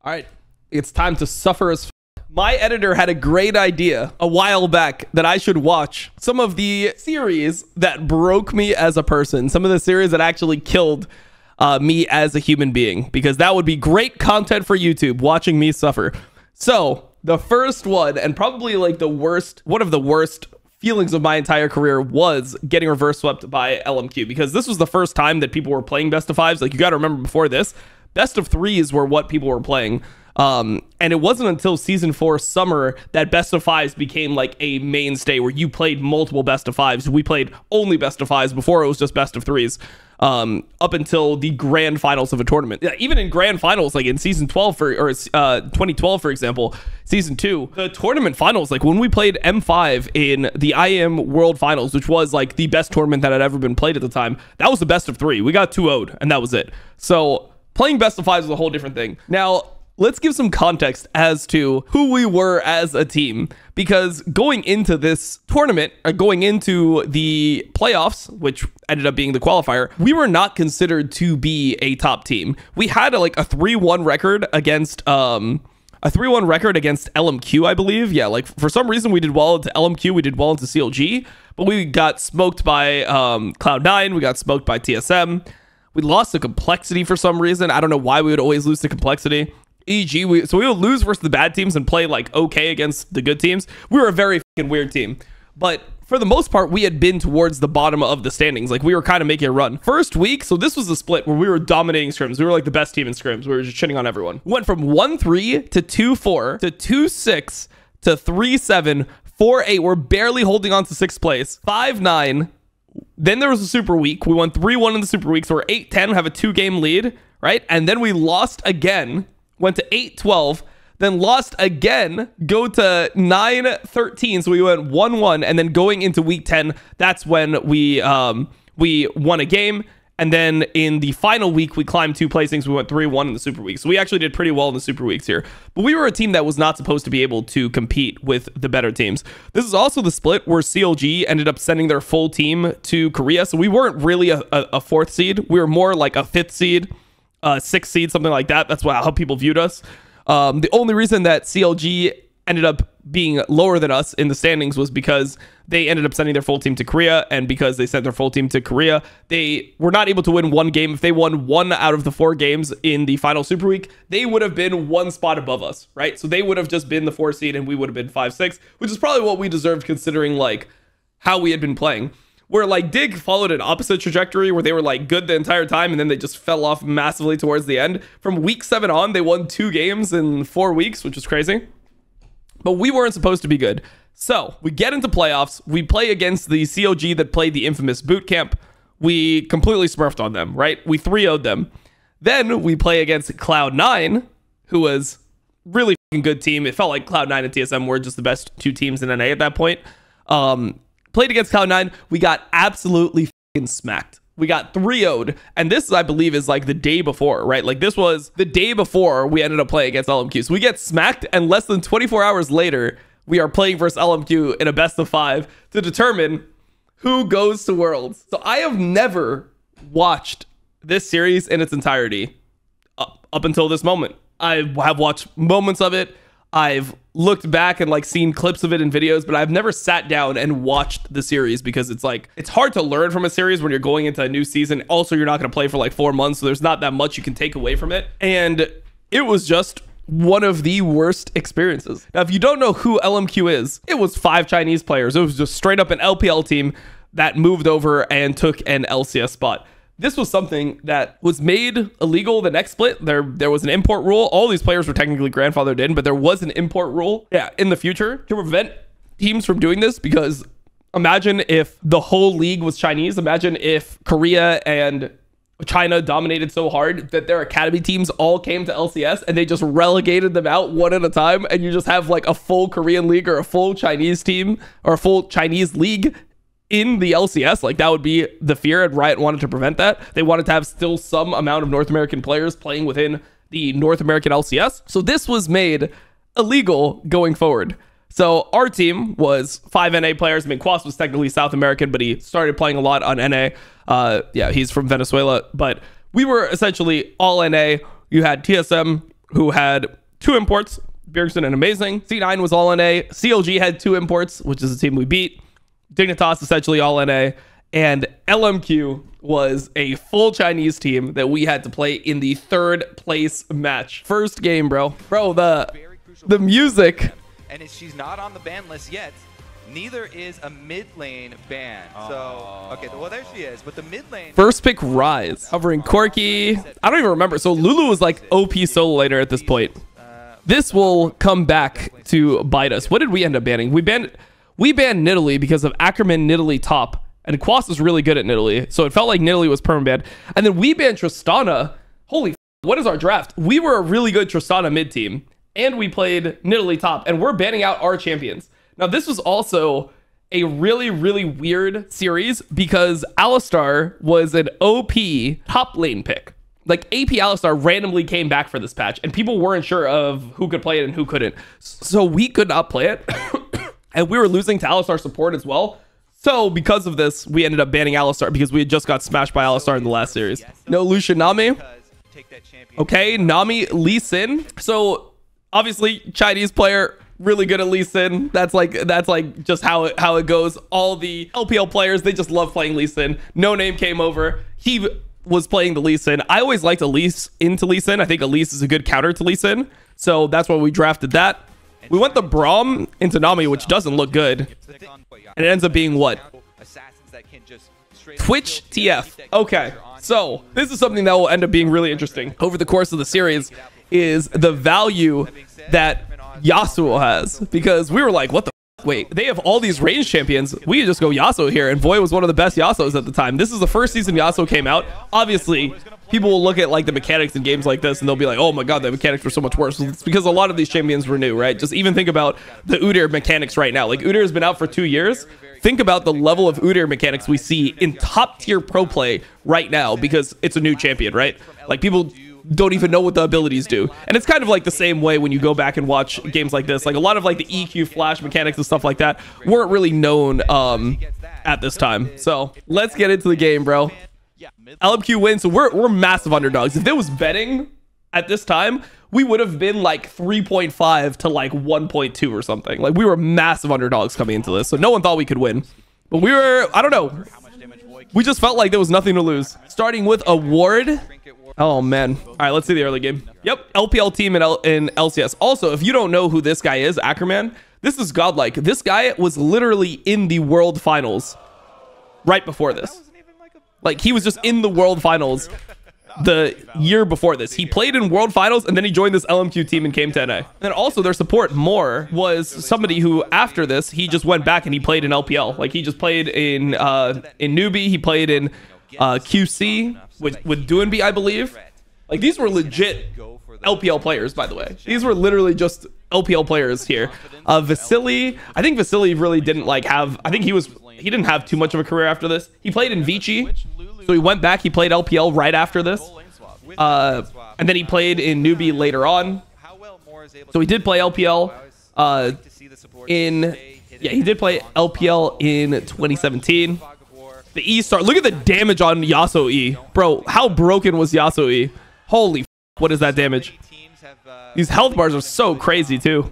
All right, it's time to suffer as my editor had a great idea a while back that I should watch some of the series that broke me as a person, some of the series that actually killed me as a human being, because that would be great content for YouTube, watching me suffer. So the first one, and probably like one of the worst feelings of my entire career, was getting reverse swept by LMQ, because this was the first time that people were playing best of fives. Like, you got to remember, before this, best of threes were what people were playing. And it wasn't until season 4 summer that best of fives became like a mainstay, where you played multiple best of fives. We played only best of fives. Before, it was just best of threes, up until the grand finals of a tournament. Yeah, even in grand finals, like in season 12 or 2012, for example, season 2, the tournament finals, like when we played M5 in the IM World Finals, which was like the best tournament that had ever been played at the time, that was the best of 3. We got 2-0'd, and that was it. So playing best of fives was a whole different thing. Now, let's give some context as to who we were as a team, because going into this tournament, going into the playoffs, which ended up being the qualifier, we were not considered to be a top team. We had like a 3-1 record against LMQ, I believe. Yeah, like for some reason we did well into LMQ, we did well into CLG, but we got smoked by Cloud9, we got smoked by TSM. We lost the complexity for some reason. I don't know why we would always lose the complexity. EG, so we would lose versus the bad teams and play like okay against the good teams. We were a very fucking weird team, but for the most part, we had been towards the bottom of the standings. Like, we were kind of making a run. First week, so this was the split where we were dominating scrims. We were like the best team in scrims. We were just shitting on everyone. We went from 1-3 to 2-4 to 2-6 to 3-7, 4-8. We're barely holding on to 6th place. 5-9. Then there was a super week. We won 3-1 in the super week, so we're 8-10, have a 2-game lead, right? And then we lost again. Went to 8-12, then lost again, go to 9-13. So we went 1-1, and then going into week 10, that's when we won a game. And then in the final week, we climbed 2 placings. We went 3-1 in the super week. So we actually did pretty well in the super weeks here. But we were a team that was not supposed to be able to compete with the better teams. This is also the split where CLG ended up sending their full team to Korea. So we weren't really a 4th seed. We were more like a 5th seed. 6th seed, something like that. That's how people viewed us. The only reason that CLG ended up being lower than us in the standings was because they ended up sending their full team to Korea, and because they sent their full team to Korea, they were not able to win 1 game. If they won 1 out of the 4 games in the final super week, they would have been 1 spot above us, right? So they would have just been the 4th seed, and we would have been 5-6, which is probably what we deserved, considering like how we had been playing. Where like Dig followed an opposite trajectory, where they were like good the entire time, and then they just fell off massively towards the end. From week 7 on, they won 2 games in 4 weeks, which was crazy. But we weren't supposed to be good. So we get into playoffs. We play against the COG that played the infamous boot camp. We completely smurfed on them, right? We 3-0'd them. Then we play against Cloud9, who was really fucking good team. It felt like Cloud9 and TSM were just the best 2 teams in NA at that point. Played against Cloud9, we got absolutely fucking smacked. We got 3-0'd, and this, I believe, is like the day before, right? Like, this was the day before we ended up playing against LMQ. So we get smacked, and less than 24 hours later, we are playing versus LMQ in a best of 5 to determine who goes to Worlds. So I have never watched this series in its entirety up until this moment. I have watched moments of it. I've looked back and like seen clips of it in videos, but I've never sat down and watched the series, because it's like, it's hard to learn from a series when you're going into a new season. Also, you're not going to play for like 4 months, so there's not that much you can take away from it. And it was just one of the worst experiences. Now, if you don't know who LMQ is, it was 5 Chinese players. It was just straight up an LPL team that moved over and took an LCS spot. This was something that was made illegal the next split. There was an import rule. All these players were technically grandfathered in, but there was an import rule, yeah, in the future to prevent teams from doing this. Because imagine if the whole league was Chinese. Imagine if Korea and China dominated so hard that their academy teams all came to LCS and they just relegated them out one at a time, and you just have like a full Korean league or a full Chinese team or a full Chinese league in the LCS. Like, that would be the fear, and Riot wanted to prevent that. They wanted to have still some amount of North American players playing within the North American LCS. So this was made illegal going forward. So our team was 5 NA players. I mean, Quas was technically South American, but he started playing a lot on NA. Yeah, he's from Venezuela, but we were essentially all NA. You had TSM, who had 2 imports, Bjergsen and Amazing. C9 was all NA. CLG had 2 imports, which is the team we beat. Dignitas essentially all NA. And LMQ was a full Chinese team that we had to play in the 3rd place match. First game, bro. Bro, the music. And she's not on the ban list yet. Neither is a mid lane ban. So, okay, well, there she is. But the mid lane... First pick, Rise. Covering Corki. I don't even remember. So Lulu was like OP solo laner at this point. This will come back to bite us. What did we end up banning? We banned Nidalee because of Ackerman, Nidalee top. And Quas is really good at Nidalee. So it felt like Nidalee was perma-banned. And then we banned Tristana. Holy f***, what is our draft? We were a really good Tristana mid team. And we played Nidalee top. And we're banning out our champions. Now, this was also a really, really weird series because Alistar was an OP top lane pick. Like, AP Alistar randomly came back for this patch, and people weren't sure of who could play it and who couldn't. So we could not play it, and we were losing to Alistar support as well. So because of this, we ended up banning Alistar because we had just got smashed by Alistar in the last series. No Lucian Nami. Okay, Nami Lee Sin. So, obviously, Chinese player... really good at Lee Sin. That's like just how it goes. All the LPL players, they just love playing Lee Sin. No Name came over. He was playing the Lee Sin. I always liked Elise into Lee Sin. I think Elise is a good counter to Lee Sin. So that's why we drafted that. We went the Braum into Nami, which doesn't look good. And it ends up being what? Twitch TF. Okay. So this is something that will end up being really interesting over the course of the series is the value that Yasuo has, because we were like, what the wait, they have all these range champions, we could just go Yasuo here, and Void was one of the best Yasuos at the time. This is the first season Yasuo came out. Obviously people will look at like the mechanics in games like this and they'll be like, oh my god, the mechanics were so much worse. It's because a lot of these champions were new, right? Just even think about the Udyr mechanics right now. Like, Udyr has been out for 2 years. Think about the level of Udyr mechanics we see in top tier pro play right now because it's a new champion, right? Like, people don't even know what the abilities do. And it's kind of like the same way when you go back and watch games like this. Like, a lot of like the EQ flash mechanics and stuff like that weren't really known at this time. So let's get into the game, bro. LMQ wins. So we're massive underdogs. If there was betting at this time, we would have been like 3.5 to like 1.2 or something. Like, we were massive underdogs coming into this. So no one thought we could win. But we were, I don't know. We just felt like there was nothing to lose. Starting with a ward. Oh, man. All right, let's see the early game. Yep, LPL team in LCS. Also, if you don't know who this guy is, Ackerman, this is godlike. This guy was literally in the World Finals right before this. Like, he was just in the World Finals the year before this. He played in World Finals, and then he joined this LMQ team and came to NA. And also, their support, Moore, was somebody who, after this, he just went back and he played in LPL. Like, he just played in Newbie. He played in QC with Doinby, I believe. Like, these were legit LPL players, by the way. These were literally just LPL players here. Vasily, I think Vasily really didn't like have, I think he didn't have too much of a career after this. He played in Vici, so he went back, he played LPL right after this. And then he played in Newbie later on. So he did play LPL he did play LPL in 2017. The E star. Look at the damage on Yasuo E. Bro, how broken was Yasuo E? Holy f, what is that damage? These health bars are so crazy too.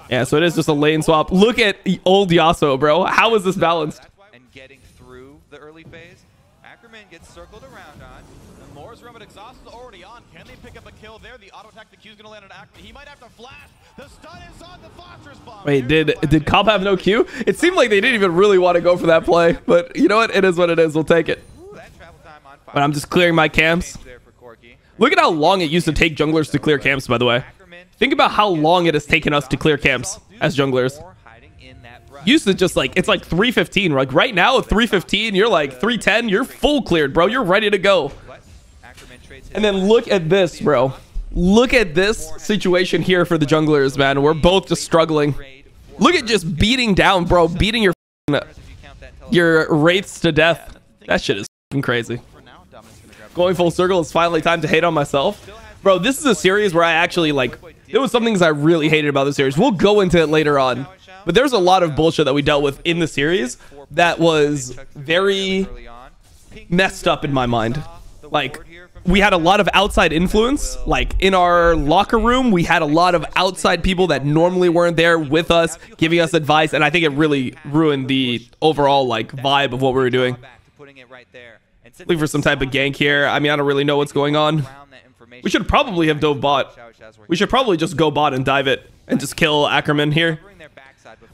Yeah, so it is just a lane swap. Look at old Yasuo, bro. How is this balanced? And getting through the early phase, Ackerman gets circled around on. And Laura's Rim, but Exhaust is already on. Can they pick up a kill there? The auto attack, the Q is going to land on Ackerman. He might have to flash. The stun is on the Foster's bomb. Wait, did Cobb have no Q? It seemed like they didn't even really want to go for that play, but you know what? It is what it is. We'll take it. But I'm just clearing my camps. Look at how long it used to take junglers to clear camps, by the way. Think about how long it has taken us to clear camps as junglers. Used to just like, it's like 3:15. Like right now at 3:15, you're like 3:10. You're full cleared, bro. You're ready to go. And then look at this, bro. Look at this situation here for the junglers, man. We're both just struggling. Look at just beating down, bro. Beating your wraiths to death. That shit is crazy. Going full circle, it's finally time to hate on myself. Bro, this is a series where I actually, like, there was some things I really hated about the series. We'll go into it later on. But there's a lot of bullshit that we dealt with in the series that was very messed up in my mind. Like, we had a lot of outside influence. Like, in our locker room, we had a lot of outside people that normally weren't there with us, giving us advice, and I think it really ruined the overall, like, vibe of what we were doing. Looking for some type of gank here. I mean, I don't really know what's going on. We should probably have dove bot. We should probably just go bot and dive it and just kill Ackerman here.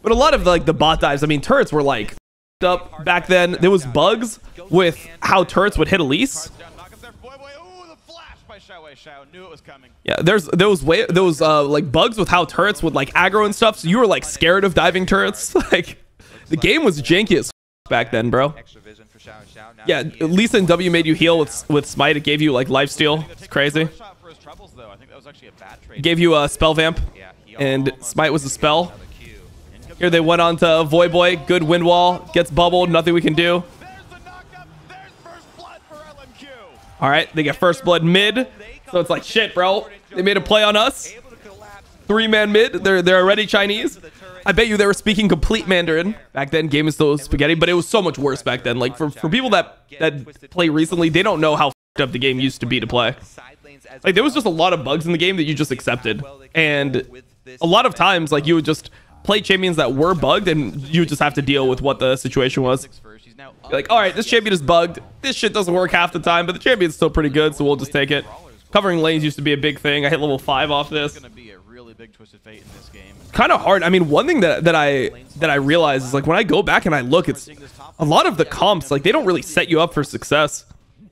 But a lot of, like, the bot dives, I mean, turrets were, like, up back then. There was bugs with how turrets would hit Elise. Yeah, there was like bugs with how turrets would like aggro and stuff, so you were like scared of diving turrets. Like, the game was janky as back then, bro. Yeah, Lisa and W made you heal with smite. It gave you like lifesteal. It's crazy. It gave you a spell vamp, and smite was a spell. Here they went on to Void Boy. Good wind wall. Gets bubbled. Nothing we can do. All right, they get first blood mid. So it's like, shit, bro. They made a play on us. 3-man mid. They're already Chinese. I bet you they were speaking complete Mandarin. Back then, game is still spaghetti, but it was so much worse back then. Like, for people that play recently, they don't know how f***ed up the game used to be to play. Like, there was just a lot of bugs in the game that you just accepted. And a lot of times, like, you would just play champions that were bugged, and you would just have to deal with what the situation was. You're like, all right, this champion is bugged. This shit doesn't work half the time, but the champion's still pretty good, so we'll just take it. Covering lanes used to be a big thing. I hit level 5 off this. Kind of hard. I mean, one thing that I realize is, like, when I go back and I look, it's a lot of the comps, like, they don't really set you up for success.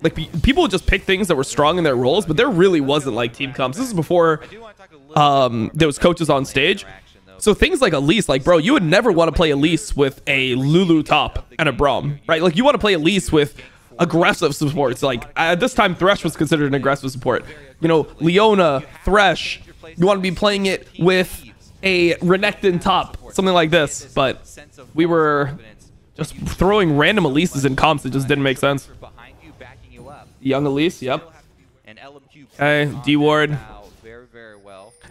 Like, people would just pick things that were strong in their roles, but there really wasn't like team comps. This is before there was coaches on stage. So things like Elise, like, bro, you would never want to play Elise with a Lulu top and a Braum, right? Like, you want to play Elise with aggressive supports. Like, at this time, Thresh was considered an aggressive support. You know, Leona, Thresh, you want to be playing it with a Renekton top, something like this. But we were just throwing random Elises in comps that just didn't make sense. Young Elise, yep. Okay, D-Ward.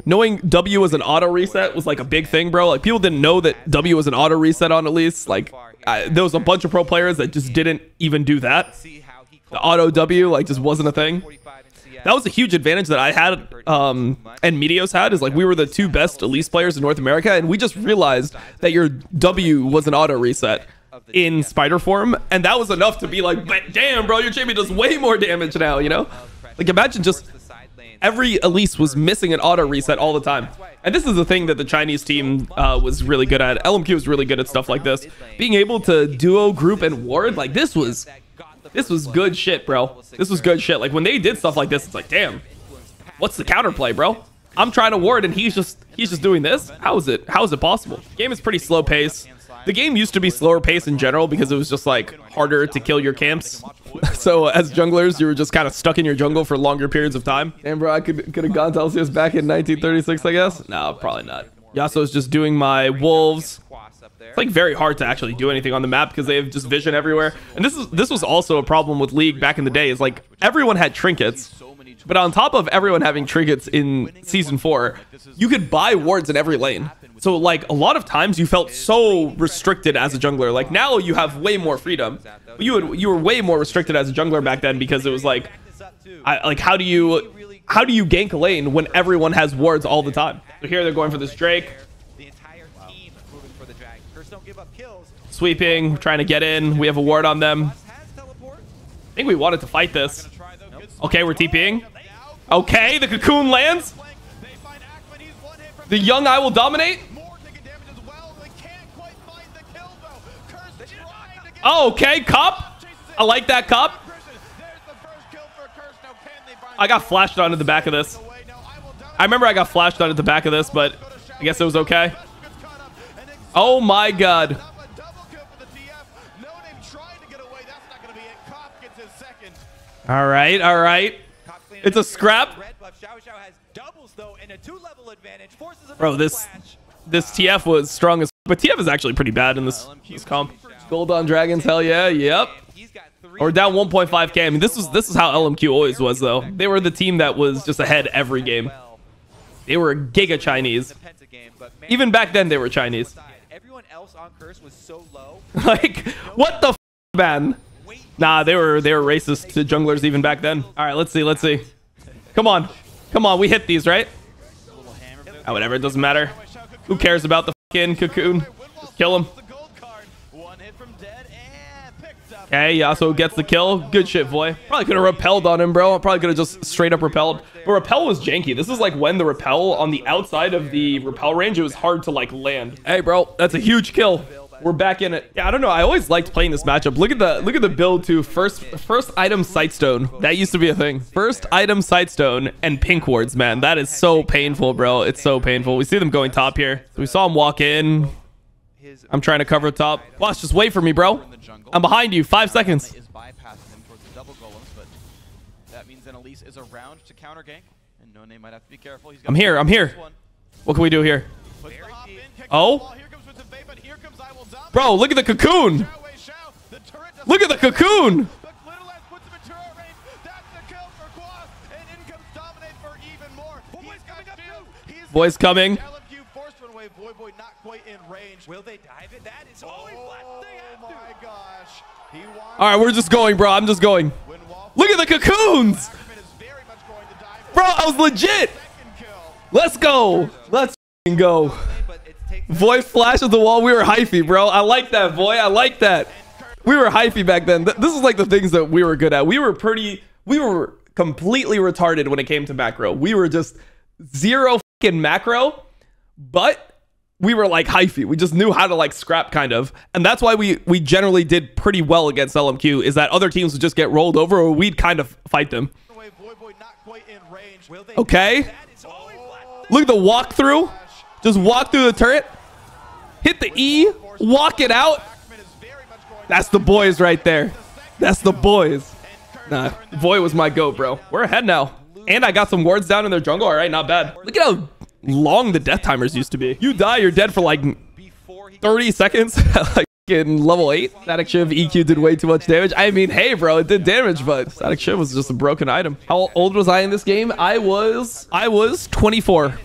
Knowing W was an auto reset was like a big thing, bro. Like, people didn't know that W was an auto reset on Elise. Like, there was a bunch of pro players that just didn't even do that. The auto W, like, just wasn't a thing. That was a huge advantage that I had, and Meteos had, is like, we were the 2 best Elise players in North America, and we just realized that your W was an auto reset in spider form, and that was enough to be like, but damn, bro, your champion does way more damage now, you know? Like, imagine just every Elise was missing an auto reset all the time. And this is the thing that the Chinese team was really good at. LMQ was really good at stuff like this. Being able to duo, group, and ward, like, this was good shit, bro. This was good shit. Like, when they did stuff like this, it's like, damn, what's the counterplay, bro? I'm trying to ward and he's just doing this. How is it possible? Game is pretty slow pace. The game used to be slower pace in general because it was just like harder to kill your camps. So as junglers, you were just kind of stuck in your jungle for longer periods of time. And bro, I could have gone to LCS back in 1936, I guess. No, probably not. Yasuo's just doing my wolves. It's like very hard to actually do anything on the map because they have just vision everywhere. And this was also a problem with League back in the day, is like everyone had trinkets. But on top of everyone having trinkets in Season 4, you could buy wards in every lane. So, like, a lot of times you felt so restricted as a jungler. Like, now you have way more freedom. But you were way more restricted as a jungler back then because it was like, how do you gank a lane when everyone has wards all the time? So here they're going for this Drake. Sweeping, trying to get in. We have a ward on them. I think we wanted to fight this. Okay, we're TPing. Okay, the cocoon lands. The young IWillDominate. Oh, okay, cop. I like that cop. I got flashed onto the back of this. I remember I got flashed onto the back of this, but I guess it was okay. Oh my god. All right, all right. It's a scrap. Bro, this TF was strong as, but TF is actually pretty bad in this comp. Gold on Dragons, hell yeah, yep. Or down 1.5k. I mean, this is how LMQ always was, though. They were the team that was just ahead every game. They were giga Chinese. Even back then, they were Chinese. Like, what the f, man? Nah, they were racist to junglers even back then. All right, let's see. Come on, we hit these, right? Oh, whatever, it doesn't matter. Who cares about the fucking cocoon? Just kill him. Okay, Yasuo gets the kill. Good shit, boy. Probably could have repelled on him, bro. Probably could have just straight up repelled. But repel was janky. This is like when the repel on the outside of the repel range, it was hard to like land. Hey, bro, that's a huge kill. We're back in it. Yeah, I don't know. I always liked playing this matchup. Look at the build too. First item Sightstone. That used to be a thing. First item Sightstone and pink wards, man. That is so painful, bro. It's so painful. We see them going top here. So we saw him walk in. I'm trying to cover top. Watch, just wait for me, bro. I'm behind you. 5 seconds. I'm here. What can we do here? Oh? Bro, look at the cocoon. Look at the cocoon. Boy's coming. Will they dive it? That is all my gosh. All right, we're just going, bro. I'm just going. Look at the cocoons. Bro, I was legit. Let's go. Let's go. Void flashes the wall. We were hyphy, bro. I like that, boy. I like that. We were hyphy back then. This is like the things that we were good at. We were completely retarded when it came to macro. We were just zero fucking macro, but we were like hyphy. We just knew how to like scrap kind of. And that's why we generally did pretty well against LMQ, is that other teams would just get rolled over or we'd kind of fight them. Okay. Look at the walkthrough. Just walk through the turret. Hit the E. Walk it out. That's the boys right there. That's the boys. Nah, Void was my goat, bro. We're ahead now. And I got some wards down in their jungle. All right, not bad. Look at how long the death timers used to be. You die, you're dead for like 30 seconds. Like in level 8. Static Shiv EQ did way too much damage. I mean, hey, bro, it did damage, but Static Shiv was just a broken item. How old was I in this game? I was 24.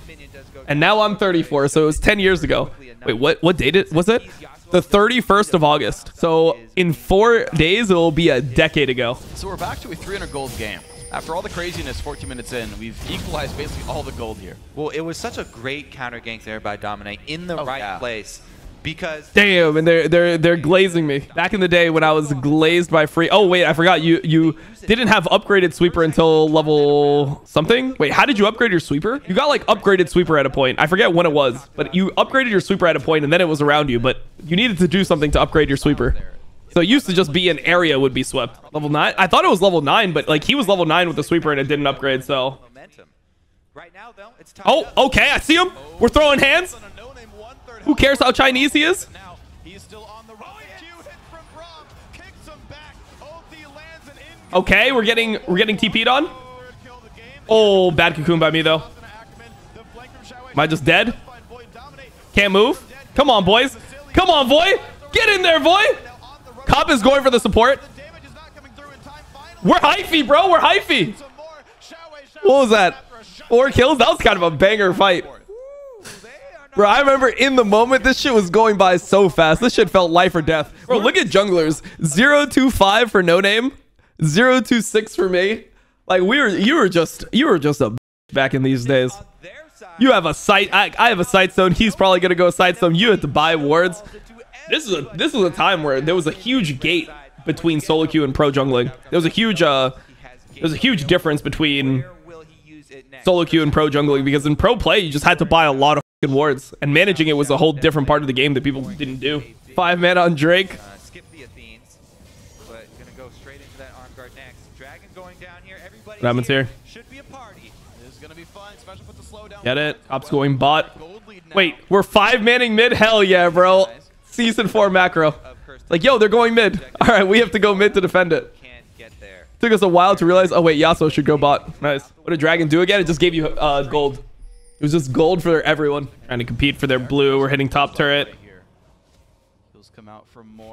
And now I'm 34, so it was 10 years ago. Wait, what date was it? The 31st of August. So in 4 days, it will be a decade ago. So we're back to a 300 gold game. After all the craziness 14 minutes in, we've equalized basically all the gold here. Well, it was such a great counter gank there by Dominate in the right place. Because damn, and they're glazing me. Back in the day when I was glazed by free. Oh wait, I forgot you didn't have upgraded sweeper until level something. Wait, how did you upgrade your sweeper? You got like upgraded sweeper at a point. I forget when it was, but you upgraded your sweeper at a point and then it was around you. But you needed to do something to upgrade your sweeper. So it used to just be an area would be swept. Level 9. I thought it was level 9, but like he was level 9 with the sweeper and it didn't upgrade. So. Right now, though, it's time. Oh, okay. I see him. We're throwing hands. Who cares how Chinese he is? Okay, we're getting TP'd on. Oh, bad cocoon by me though. Am I just dead? Can't move. Come on, boys. Come on, boy. Get in there, boy. Cop is going for the support. We're hyphy, bro. We're hyphy. What was that? 4 kills? That was kind of a banger fight. Bro, I remember in the moment, this shit was going by so fast. This shit felt life or death. Bro, look at junglers. 0-2-5 for no name. 0-2-6 for me. Like you were just a back in these days. You have a sight. I have a sight stone. He's probably gonna go sight stone. You had to buy wards. This was a time where there was a huge gate between solo queue and pro jungling. There was a huge difference between solo queue and pro jungling, because in pro play you just had to buy a lot of wards, and managing it was a whole different part of the game that people didn't do. 5 mana on Drake. Skip the Athenes, but gonna go straight into that arm guard next. Dragon going down here. Everybody What happens here? Should be a party. This is gonna be fun, especially with the slowdown. Get it? Op's going bot. Wait, we're 5-manning mid? Hell yeah, bro. Season 4 macro. Like, yo, they're going mid. All right, we have to go mid to defend it. Can't get there. Took us a while to realize. Oh wait, Yasuo should go bot. Nice. What did Dragon do again? It just gave you gold. It was just gold for everyone. Trying to compete for their blue. We're hitting top turret.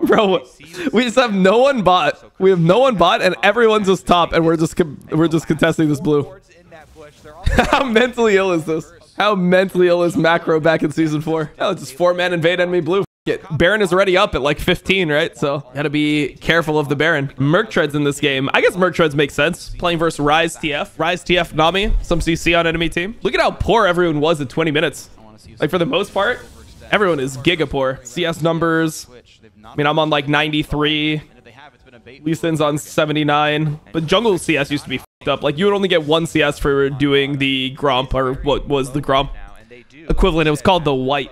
Bro, we just have no one bot. We have no one bot, and everyone's just top, and we're just contesting this blue. How mentally ill is this? How mentally ill is macro back in season 4? Oh, just 4-man invade enemy blue. Baron is already up at like 15, right? So gotta be careful of the Baron. Merc Treads in this game. I guess Merc Treads makes sense. Playing versus Rise TF. Rise TF Nami. Some CC on enemy team. Look at how poor everyone was at 20 minutes. Like for the most part, everyone is giga poor. CS numbers. I mean, I'm on like 93. Lee Sin's on 79. But jungle CS used to be f***ed up. Like you would only get 1 CS for doing the Gromp, or what was the Gromp equivalent. It was called the White.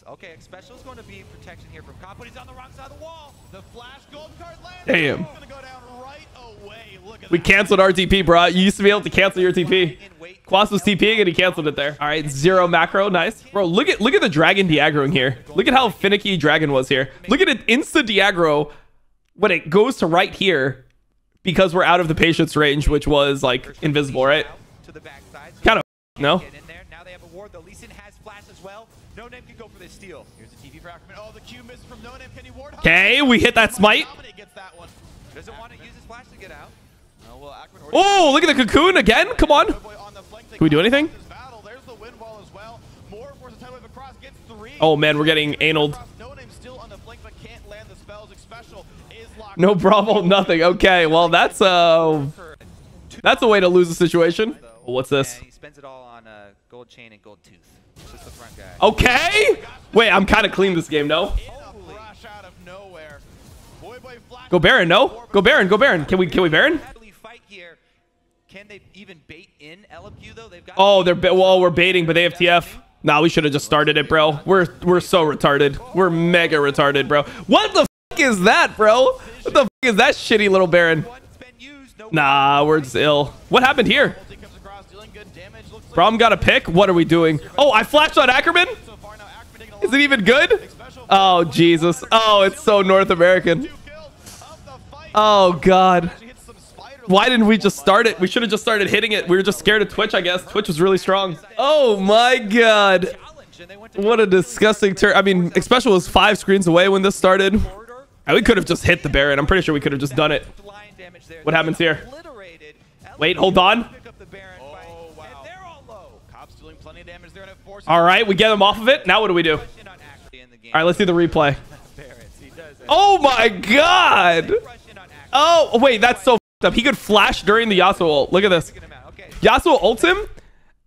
Okay, Special's going to be protection here from Cop, but he's on the wrong side of the wall. The flash gold card lands. Damn. Gonna go down right away. Look at we canceled our TP, bro. You used to be able to cancel your TP. Quas was TPing and he canceled it there. All right, 0 macro, nice. Bro, look at the dragon de-aggroing here. Look at how finicky dragon was here. Look at it insta de-aggro when it goes to right here because we're out of the patience range, which was like invisible, right? Kind of no. Now they have a ward. The Lee Sin has flash as well. No Name can go for this steal. Here's the TV for Ackerman. Oh, the Q misses from No Name. Can he ward? Okay, we hit that smite. Doesn't want to use his flash to get out. Oh, look at the cocoon again. Come on. Can we do anything? Oh man, we're getting analed. No Bravo, nothing. Okay, well that's a way to lose the situation. What's this? He spends it all on gold chain and gold tooth. Just the front guy. Okay. Wait, I'm kind of clean this game, no? Go Baron, no? Go Baron, go Baron. Can we Baron? Can they even bait in LMQ though? They've got Oh, we're baiting, but they have TF. Nah, we should have just started it, bro. We're so retarded. We're mega retarded, bro. What the f is that, bro? What the f is that shitty little Baron? Nah, we're just ill. What happened here? Brom got a pick. What are we doing? Oh, I flashed on Ackerman. Is it even good? Oh, Jesus. Oh, it's so North American. Oh, God. Why didn't we just start it? We should have just started hitting it. We were just scared of Twitch, I guess. Twitch was really strong. Oh, my God. What a disgusting turn. I mean, Special was 5 screens away when this started. And we could have just hit the Baron. I'm pretty sure we could have just done it. What happens here? Wait, hold on. All right, we get them off of it. Now what do we do? All right, let's see the replay. Oh my God. Oh, wait, that's so f***ed up. He could flash during the Yasuo ult. Look at this. Yasuo ults him,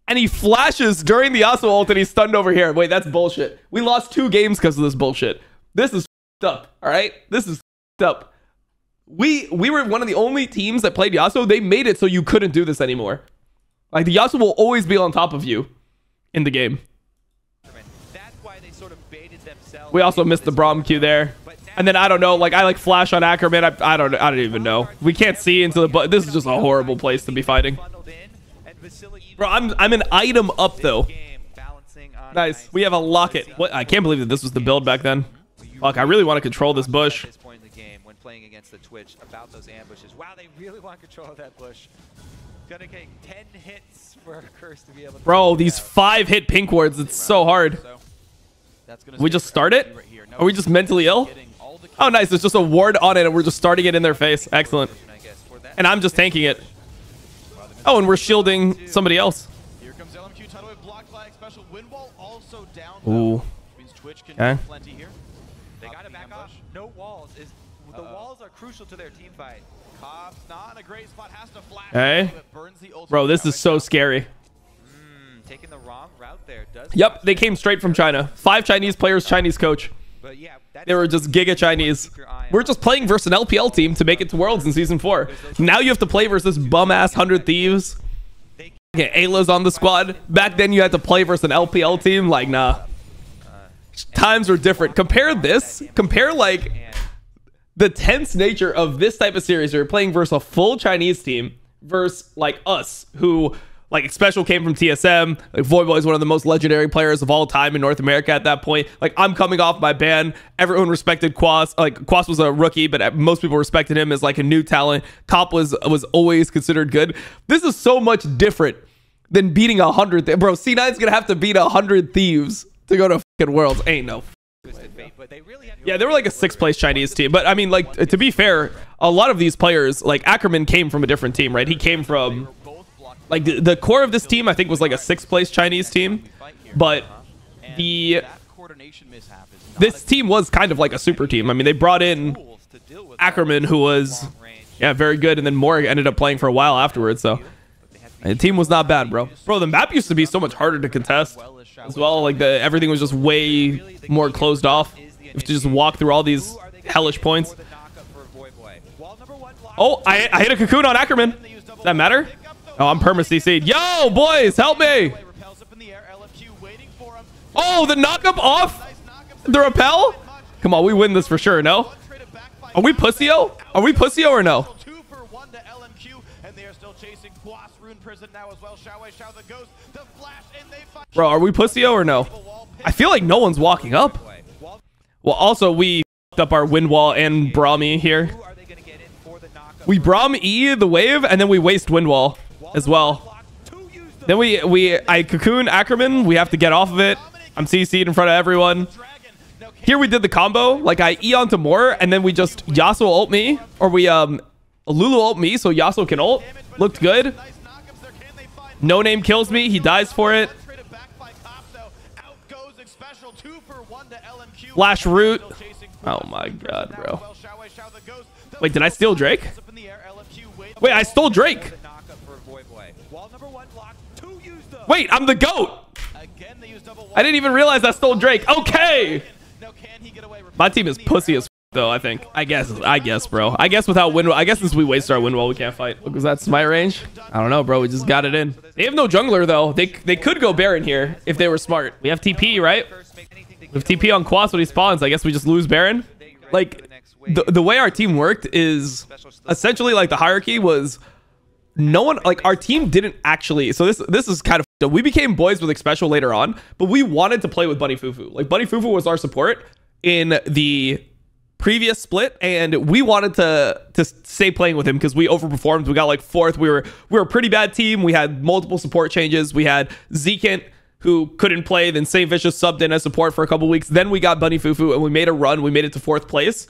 and he flashes during the Yasuo ult, and he's stunned over here. Wait, that's bullshit. We lost 2 games because of this bullshit. This is f***ed up, all right? This is f***ed up. We were one of the only teams that played Yasuo. They made it so you couldn't do this anymore. Like, the Yasuo will always be on top of you in the game. We also missed the Braum Q there. And then I don't know, like I like flash on Ackerman. I don't even know. We can't see into the but this is just a horrible place to be fighting. Bro, I'm an item up though. Nice. We have a locket. What? I can't believe that this was the build back then. Fuck, I really want to control this bush. When playing against the Twitch about those ambushes. Wow, they really want control of that bush. Gonna take 10 hits for a curse to be able to. Bro, these 5-hit pink wards, it's so hard. We just start it? Are we just mentally ill? Oh, nice. There's just a ward on it, and we're just starting it in their face. Excellent. And I'm just tanking it. Oh, and we're shielding somebody else. Ooh. Okay. They got to back off. No walls. The walls are crucial to their team fight. Cobb's not in a great spot. Has to flash. Hey. Bro, this is so scary. Taking the wrong route there. Yep, they came straight from China. 5 Chinese players, Chinese coach. But yeah, they were just giga Chinese. We're just playing versus an LPL team to make it to Worlds in Season 4. Now you have to play versus bum-ass 100 Thieves. Okay, Ayla's on the squad. Back then you had to play versus an LPL team. Like, nah. Times are different. Compare this. Compare, like, the tense nature of this type of series where you're playing versus a full Chinese team versus, like, us, who... Like, Special came from TSM. Like, Voyboy is one of the most legendary players of all time in North America at that point. Like, I'm coming off my ban. Everyone respected Quas. Like, Quas was a rookie, but most people respected him as, like, a new talent. Cop was always considered good. This is so much different than beating 100. Bro, C9's going to have to beat 100 Thieves to go to fucking Worlds. Ain't no. Yeah, they were like a 6th place Chinese team. But, I mean, like, to be fair, a lot of these players, like, Ackerman came from a different team, right? He came from... Like, the core of this team, I think, was like a 6th place Chinese team. But the coordination mishap is not This team was kind of like a super team. I mean, they brought in Ackerman, who was very good, and then Morg ended up playing for a while afterwards. So the team was not bad, bro. Bro, the map used to be so much harder to contest as well. Like everything was just way more closed off. You have to just walk through all these hellish points. Oh, I hit a cocoon on Ackerman. Does that matter? Oh, I'm perma CC'd. Yo, boys, help me. Oh, the knockup off the repel. Come on, we win this for sure. No? Are we pussy-o? Are we pussy-o or no? Bro, are we pussy-o or no? I feel like no one's walking up. Well, also, we f***ed up our wind wall and Brahmi here. We Brahm E the wave, and then we waste wind wall as well. Then I cocoon Ackerman. We have to get off of it. I'm CC'd in front of everyone. Here we did the combo. Like I E onto more, and then we just Yasuo ult me, or we Lulu ult me, so Yasuo can ult. Looked good. No name kills me. He dies for it. Flash root. Oh my god, bro. Wait, did I steal Drake? Wait, I stole Drake. Wait, I'm the GOAT. I didn't even realize I stole Drake. Okay. My team is pussy as though, I think. I guess, bro. I guess without wind, I guess since we wasted our wind wall, we can't fight. Was that smite range? I don't know, bro. We just got it in. They have no jungler though. They could go Baron here if they were smart. We have TP, right? We have TP on Quas when he spawns. I guess we just lose Baron. Like the way our team worked is essentially like the hierarchy was no one, like our team didn't actually. So this is kind of, we became boys with Xpecial later on, but we wanted to play with Bunny Fufu. Like Bunny Fufu was our support in the previous split, and we wanted to stay playing with him because we overperformed. We got like 4th. We were a pretty bad team. We had multiple support changes. We had Zekint, who couldn't play, then Saint Vicious subbed in as support for a couple weeks. Then we got Bunny Fufu, and we made a run. We made it to 4th place.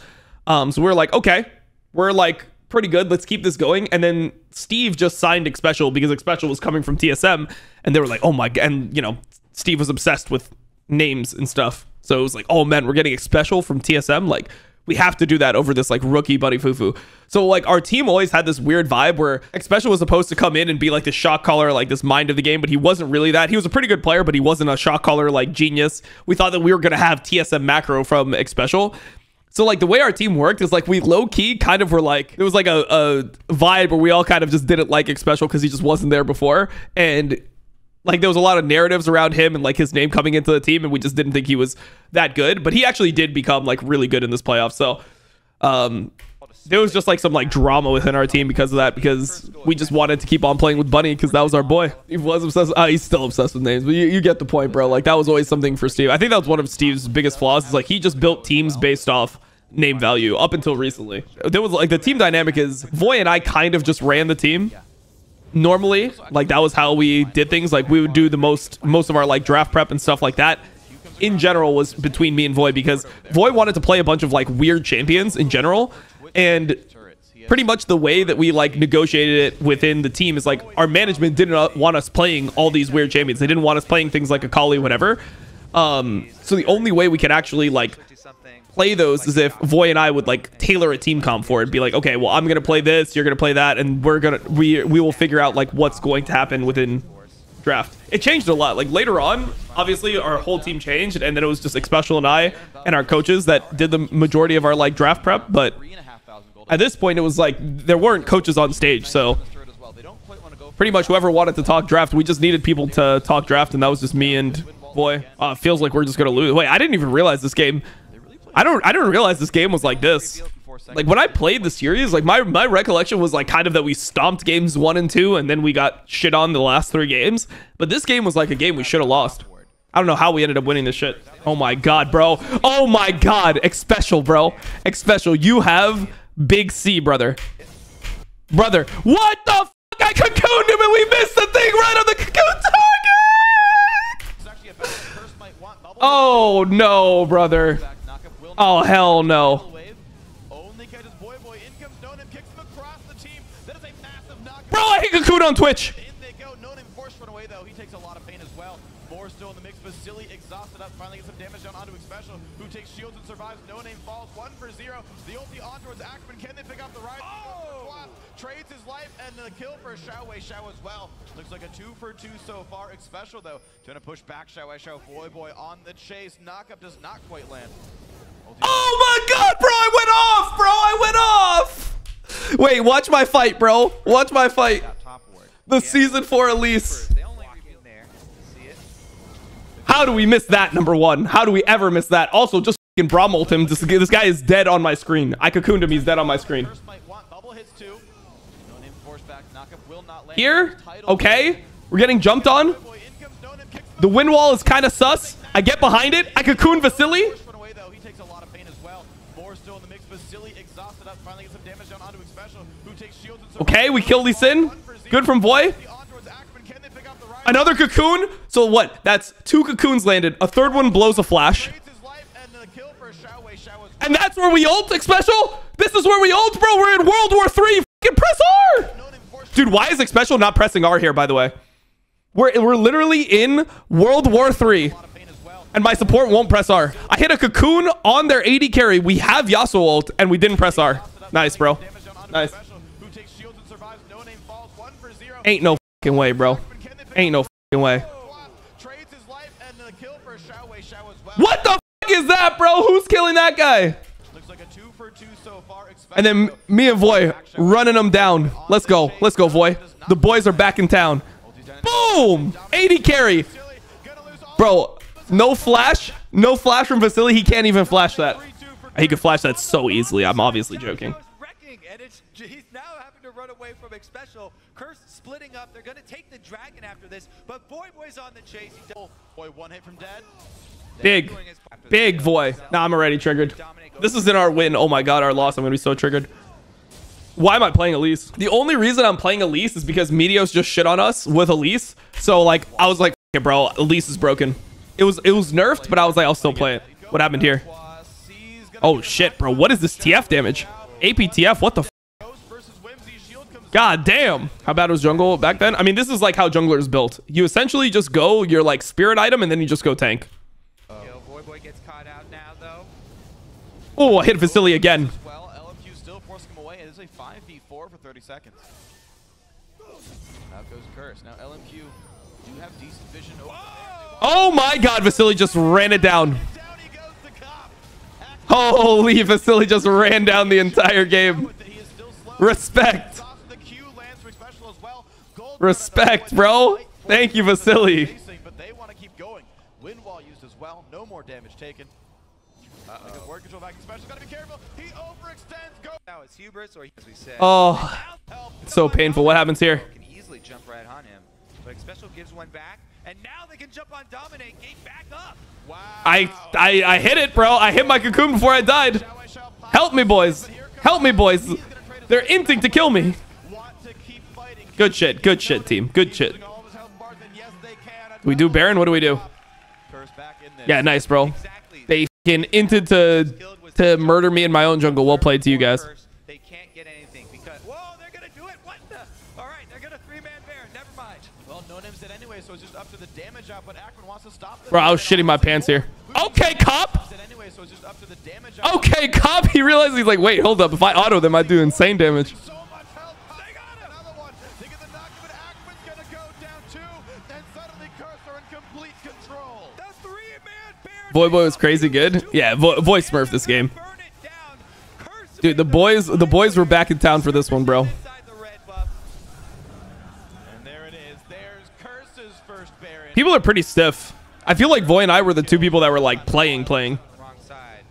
So we were like, okay, we're like pretty good. Let's keep this going. And then Steve just signed Xpecial because Xpecial was coming from TSM, and they were like, oh my god. And you know, Steve was obsessed with names and stuff. So it was like, oh man, we're getting Xpecial from TSM. Like, we have to do that over this like rookie Bunny Fufu. So like our team always had this weird vibe where Xpecial was supposed to come in and be like the shot caller, like this mind of the game, but he wasn't really that. He was a pretty good player, but he wasn't a shot caller like genius. We thought that we were gonna have TSM macro from Xpecial. So like the way our team worked is like we low key kind of were like, there was like a vibe where we all kind of just didn't like Xpecial because he just wasn't there before. And like there was a lot of narratives around him and like his name coming into the team, and we just didn't think he was that good. But he actually did become like really good in this playoff. So there was just like some like drama within our team because of that, because we just wanted to keep on playing with Bunny because that was our boy. He was obsessed. He's still obsessed with names, but you get the point, bro. Like that was always something for Steve. I think that was one of Steve's biggest flaws, is like he just built teams based off name value up until recently. There was like the team dynamic is Voy and I kind of just ran the team. Normally, like that was how we did things. Like we would do the most of our like draft prep and stuff like that in general was between me and Voy, because Voy wanted to play a bunch of like weird champions in general, and pretty much the way that we like negotiated it within the team is like our management didn't want us playing all these weird champions. They didn't want us playing things like Akali, whatever. So the only way we could actually like play those is if Voy and I would like tailor a team comp for it, be like, okay, well, I'm gonna play this, you're gonna play that, and we will figure out like what's going to happen within draft. It changed a lot. Like later on, obviously our whole team changed, and then it was just Xpecial and I and our coaches that did the majority of our like draft prep. But at this point, it was like there weren't coaches on stage, so pretty much whoever wanted to talk draft, we just needed people to talk draft, and that was just me and Voy. It feels like we're just gonna lose. Wait, I didn't even realize this game. I didn't realize this game was like this. Like when I played the series, like my recollection was like kind of that we stomped games 1 and 2, and then we got shit on the last 3 games. But this game was like a game we should have lost. I don't know how we ended up winning this shit. Oh my god, bro. Oh my god. Xpecial, bro. Xpecial, you have big C, brother. Brother, what the fuck? I cocooned him and we missed the thing right on the cocoon target. Oh no, brother. Oh hell no. Bro, I hit cocoon on Twitch. More still in the mix. Vasily exhausted up. Finally gets some damage down onto Xpecial, who takes shields and survives. No Name falls 1 for 0. The ulti on towards Axman. Can they pick up the ride? Oh! Trades his life and the kill for Xiao as well. Looks like a 2 for 2 so far. Xpecial though trying to push back Xiao. Boy on the chase. Knockup does not quite land. Oh my god, bro, I went off! Wait, watch my fight, bro. Watch my fight. The season 4 Elise. How do we miss that, number one? How do we ever miss that? Also, just fucking Braum ult him. This guy is dead on my screen. I cocooned him. He's dead on my screen. Here? Okay. We're getting jumped on. The wind wall is kind of sus. I get behind it. I cocoon Vasily. Okay, we kill Lee Sin. Good from Voy. Another cocoon. So what? That's 2 cocoons landed. A third one blows a flash. And that's where we ult, Xpecial. This is where we ult, bro. We're in World War 3. Fucking press R. Dude, why is Xpecial not pressing R here, by the way? We're literally in World War 3. And my support won't press R. I hit a cocoon on their AD carry. We have Yasuo ult, and we didn't press R. Nice, bro. Nice. Ain't no fucking way, bro. Ain't no fucking way. What the fuck is that, bro? Who's killing that guy? And then me and Voy running them down. Let's go. Let's go, Voy. The boys are back in town. Boom! 80 carry. Bro, no flash. No flash from Vasily. He can't even flash that. He could flash that so easily. I'm obviously joking. He's now having to run away from Xpecial. Curse splitting up. They're going to take the dragon after this, but Boy's on the chase. Boy, 1 hit from dead. Big Voy. Nah, I'm already triggered. This is in our win. Oh my god, our loss. I'm going to be so triggered. Why am I playing Elise? The only reason I'm playing Elise is because Meteos just shit on us with Elise. So like, I was like, okay, bro, Elise is broken. It was nerfed, but I was like, I'll still play it. What happened here? Oh shit, bro. What is this TF damage? APTF, what the f? God damn. How bad was jungle back then? I mean, this is like how jungler is built. You essentially just go your like spirit item and then you just go tank. Boy gets caught out now, though. Oh, I hit Vasily again. Well, LMQ still forcing him away. It is a 5v4 for 30 seconds. Out goes Curse. Now LMQ do have decent vision. Oh my god, Vasily just ran it down. Holy, Vasily just ran down the entire game. Respect. Respect, bro. Thank you, Vasily. But they want to keep going. Wind wall used as well. No more damage taken. Word control back. Xpecial got to be careful. He overextends. Go. Now it's hubris, or as we said. Oh, it's so painful. What happens here? Can easily jump right on him, but Xpecial gives one back, and now they can jump on Dominate. Gate back up. Wow. I hit it, bro. I hit my cocoon before I died. Help me, boys. Help me, boys. They're inting to kill me. Good shit. Good shit, team. Good shit. We do Baron? What do we do? Yeah, nice, bro. They fucking inted to murder me in my own jungle. Well played to you guys. They can't get anything because whoa, they're gonna do it. What the? All right, they're gonna 3-man Baron. Never mind. Well, no name's dead anyway, so it's just up to the damage out. But Axman wants to stop this. Bro, I was shitting my pants here. Okay, cop. Okay, cop. He realized he's like, wait, hold up. If I auto them, I do insane damage. Voy was crazy good. Yeah, Voy smurfed this game. Dude, the boys were back in town for this one, bro. And there it is. There's Curse's first Baron. People are pretty stiff. I feel like Voy and I were the 2 people that were like playing. Wrong side.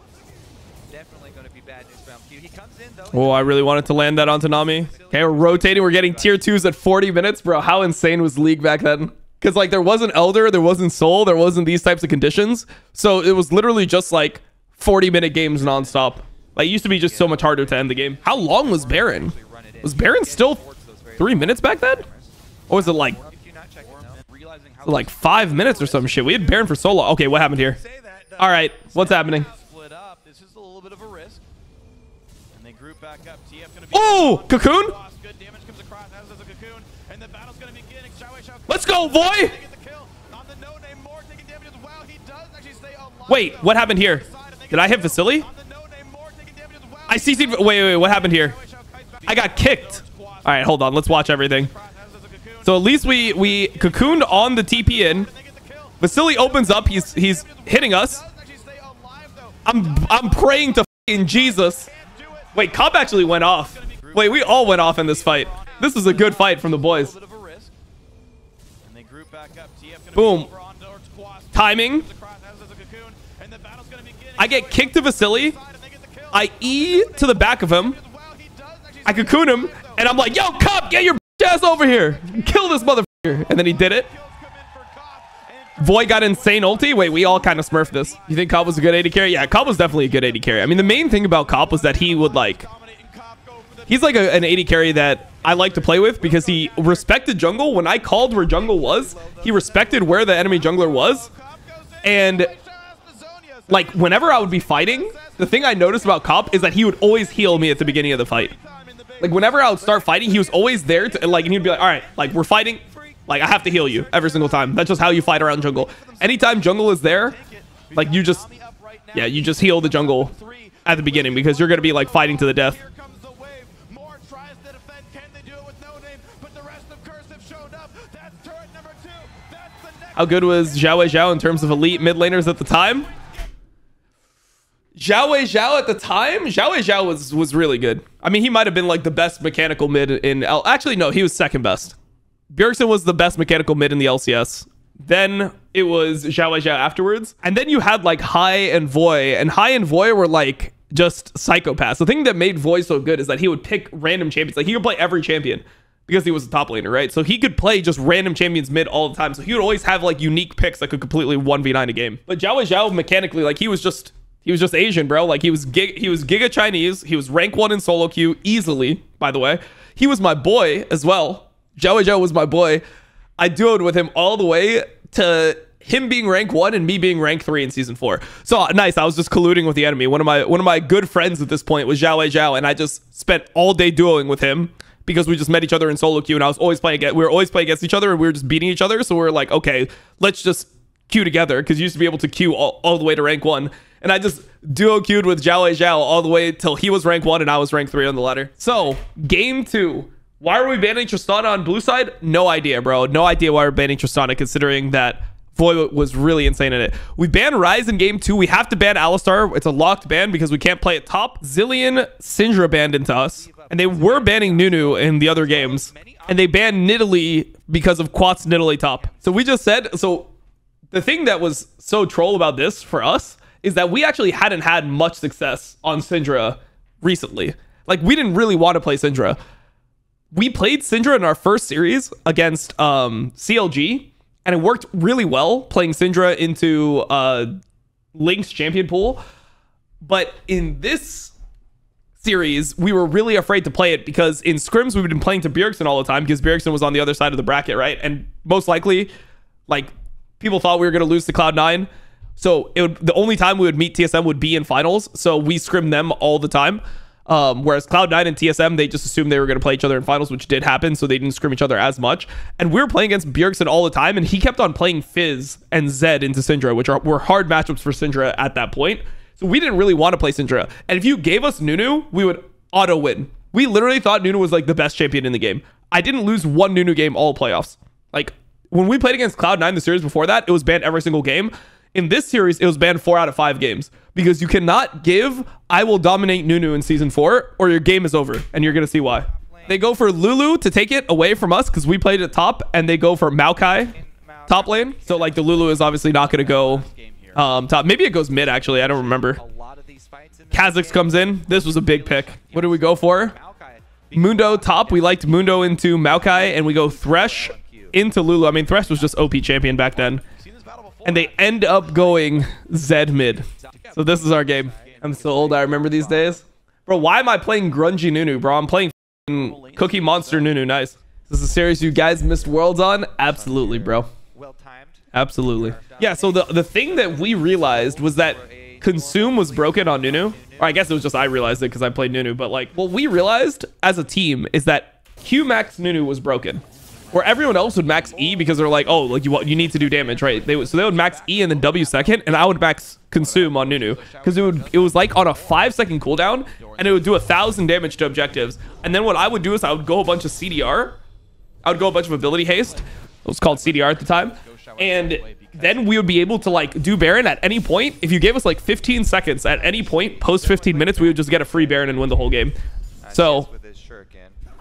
Definitely going to be bad news for LMQ. He comes in though. Oh, I really wanted to land that onto Nami. Okay, we're rotating. We're getting tier 2s at 40 minutes, bro. How insane was League back then? Because like there wasn't Elder, there wasn't Soul, there wasn't these types of conditions. So it was literally just like 40-minute games nonstop. Like it used to be just so much harder to end the game. How long was Baron? Was Baron still 3 minutes back then? Or was it like 5 minutes or some shit? We had Baron for so long. Okay, what happened here? All right, what's happening? This is a little bit of a risk. And they group back up. Oh, cocoon? Good damage comes across as a cocoon. and the battle's gonna begin. Let's go, boy! Wait, what happened here? Did I hit Vasily? I CC'd. Wait, what happened here? I got kicked. All right, hold on. Let's watch everything. So at least we cocooned on the TP in. Vasily opens up. He's hitting us. I'm praying to fucking Jesus. Wait, Cop actually went off. Wait, we all went off in this fight. This was a good fight from the boys. Boom. Timing. I get kicked to Vasily. I E to the back of him. I cocoon him. And I'm like, yo, Cop, get your ass over here. Kill this motherfucker. And then he did it. Void got insane ulti. Wait, we all kind of smurfed this. You think Cop was a good AD carry? Yeah, Cop was definitely a good AD carry. I mean, the main thing about Cop was that he would like... He's like an AD carry that I like to play with because he respected jungle. When I called where jungle was, he respected where the enemy jungler was. And like whenever I would be fighting, the thing I noticed about Cop is that he would always heal me at the beginning of the fight. Like whenever I would start fighting, he was always there to like, and he'd be like, all right, like we're fighting. Like I have to heal you every single time. That's just how you fight around jungle. Anytime jungle is there, like you just heal the jungle at the beginning because you're going to be like fighting to the death. How good was Zhao in terms of elite mid laners at the time? Zhao at the time? Zhao was really good. I mean, he might have been like the best mechanical mid in Actually, no, he was second best. Bjergsen was the best mechanical mid in the LCS. Then it was Zhao afterwards. And then you had like Hai and Voy. And Hai and Voy were like just psychopaths. The thing that made Voy so good is that he would pick random champions. Like he could play every champion. Because he was a top laner, right? So he could play just random champions mid all the time. So he would always have like unique picks that could completely 1v9 a game. But Zhao mechanically, like he was just Asian, bro. Like he was Giga Chinese. He was rank 1 in solo queue easily, by the way. He was my boy as well. Zhao was my boy. I duoed with him all the way to him being rank 1 and me being rank 3 in season 4. So nice. I was just colluding with the enemy. One of my good friends at this point was Zhao, and I just spent all day duoing with him. Because we just met each other in solo queue and I was always playing against, we were always playing against each other and we were just beating each other. So we were like, okay, let's just queue together. Because you used to be able to queue all the way to rank 1. And I just duo queued with Zhao all the way till he was rank 1 and I was rank 3 on the ladder. So game 2. Why are we banning Tristana on blue side? No idea, bro. No idea why we're banning Tristana considering that Voy was really insane in it. We banned Ryze in game 2. We have to ban Alistar. It's a locked ban because we can't play it top. Zilean, Syndra banned into us. And they were banning Nunu in the other games. And they banned Nidalee because of Quats Nidalee top. So we just said... So the thing that was so troll about this for us is that we actually hadn't had much success on Syndra recently. Like, we didn't really want to play Syndra. We played Syndra in our first series against CLG. And it worked really well playing Syndra into Link's champion pool. But in this series, we were really afraid to play it because in scrims, we've been playing to Bjergsen all the time because Bjergsen was on the other side of the bracket, right? And most likely, like, people thought we were going to lose to Cloud9. So the only time we would meet TSM would be in finals. So we scrimmed them all the time. Whereas Cloud9 and TSM, they just assumed they were going to play each other in finals, which did happen, so they didn't scrim each other as much. And we were playing against Bjergsen all the time, and he kept on playing Fizz and Zed into Syndra, which were hard matchups for Syndra at that point. So we didn't really want to play Syndra. And if you gave us Nunu, we would auto win. We literally thought Nunu was like the best champion in the game. I didn't lose one Nunu game all playoffs. Like, when we played against Cloud9 the series before that, it was banned every single game. In this series, it was banned 4 out of 5 games because you cannot give IWillDominate Nunu in season 4 or your game is over, and you're going to see why. They go for Lulu to take it away from us because we played it top, and they go for Maokai top lane. So, like, the Lulu is obviously not going to go top. Maybe it goes mid, actually. I don't remember. Kha'Zix comes in. This was a big pick. What do we go for? Mundo top. We liked Mundo into Maokai, and we go Thresh into Lulu. I mean, Thresh was just OP champion back then. And they end up going Zed mid. So this is our game. I'm so old. I remember these days. Bro, why am I playing grungy Nunu, bro? I'm playing Cookie Monster Nunu. Nice. This is a series you guys missed Worlds on? Absolutely, bro. Absolutely. Yeah, so the thing that we realized was that Consume was broken on Nunu. Or I guess it was just I realized it because I played Nunu. But like, what we realized as a team is that Q Max Nunu was broken. where everyone else would max E because they're like, oh, like you need to do damage, right? So they would max E and then W second, and I would max consume on Nunu because it was like on a 5-second cooldown, and it would do 1,000 damage to objectives. And then what I would do is I would go a bunch of CDR. I would go a bunch of ability haste. It was called CDR at the time. And then we would be able to like do Baron at any point. If you gave us like 15 seconds at any point, post 15 minutes, we would just get a free Baron and win the whole game. So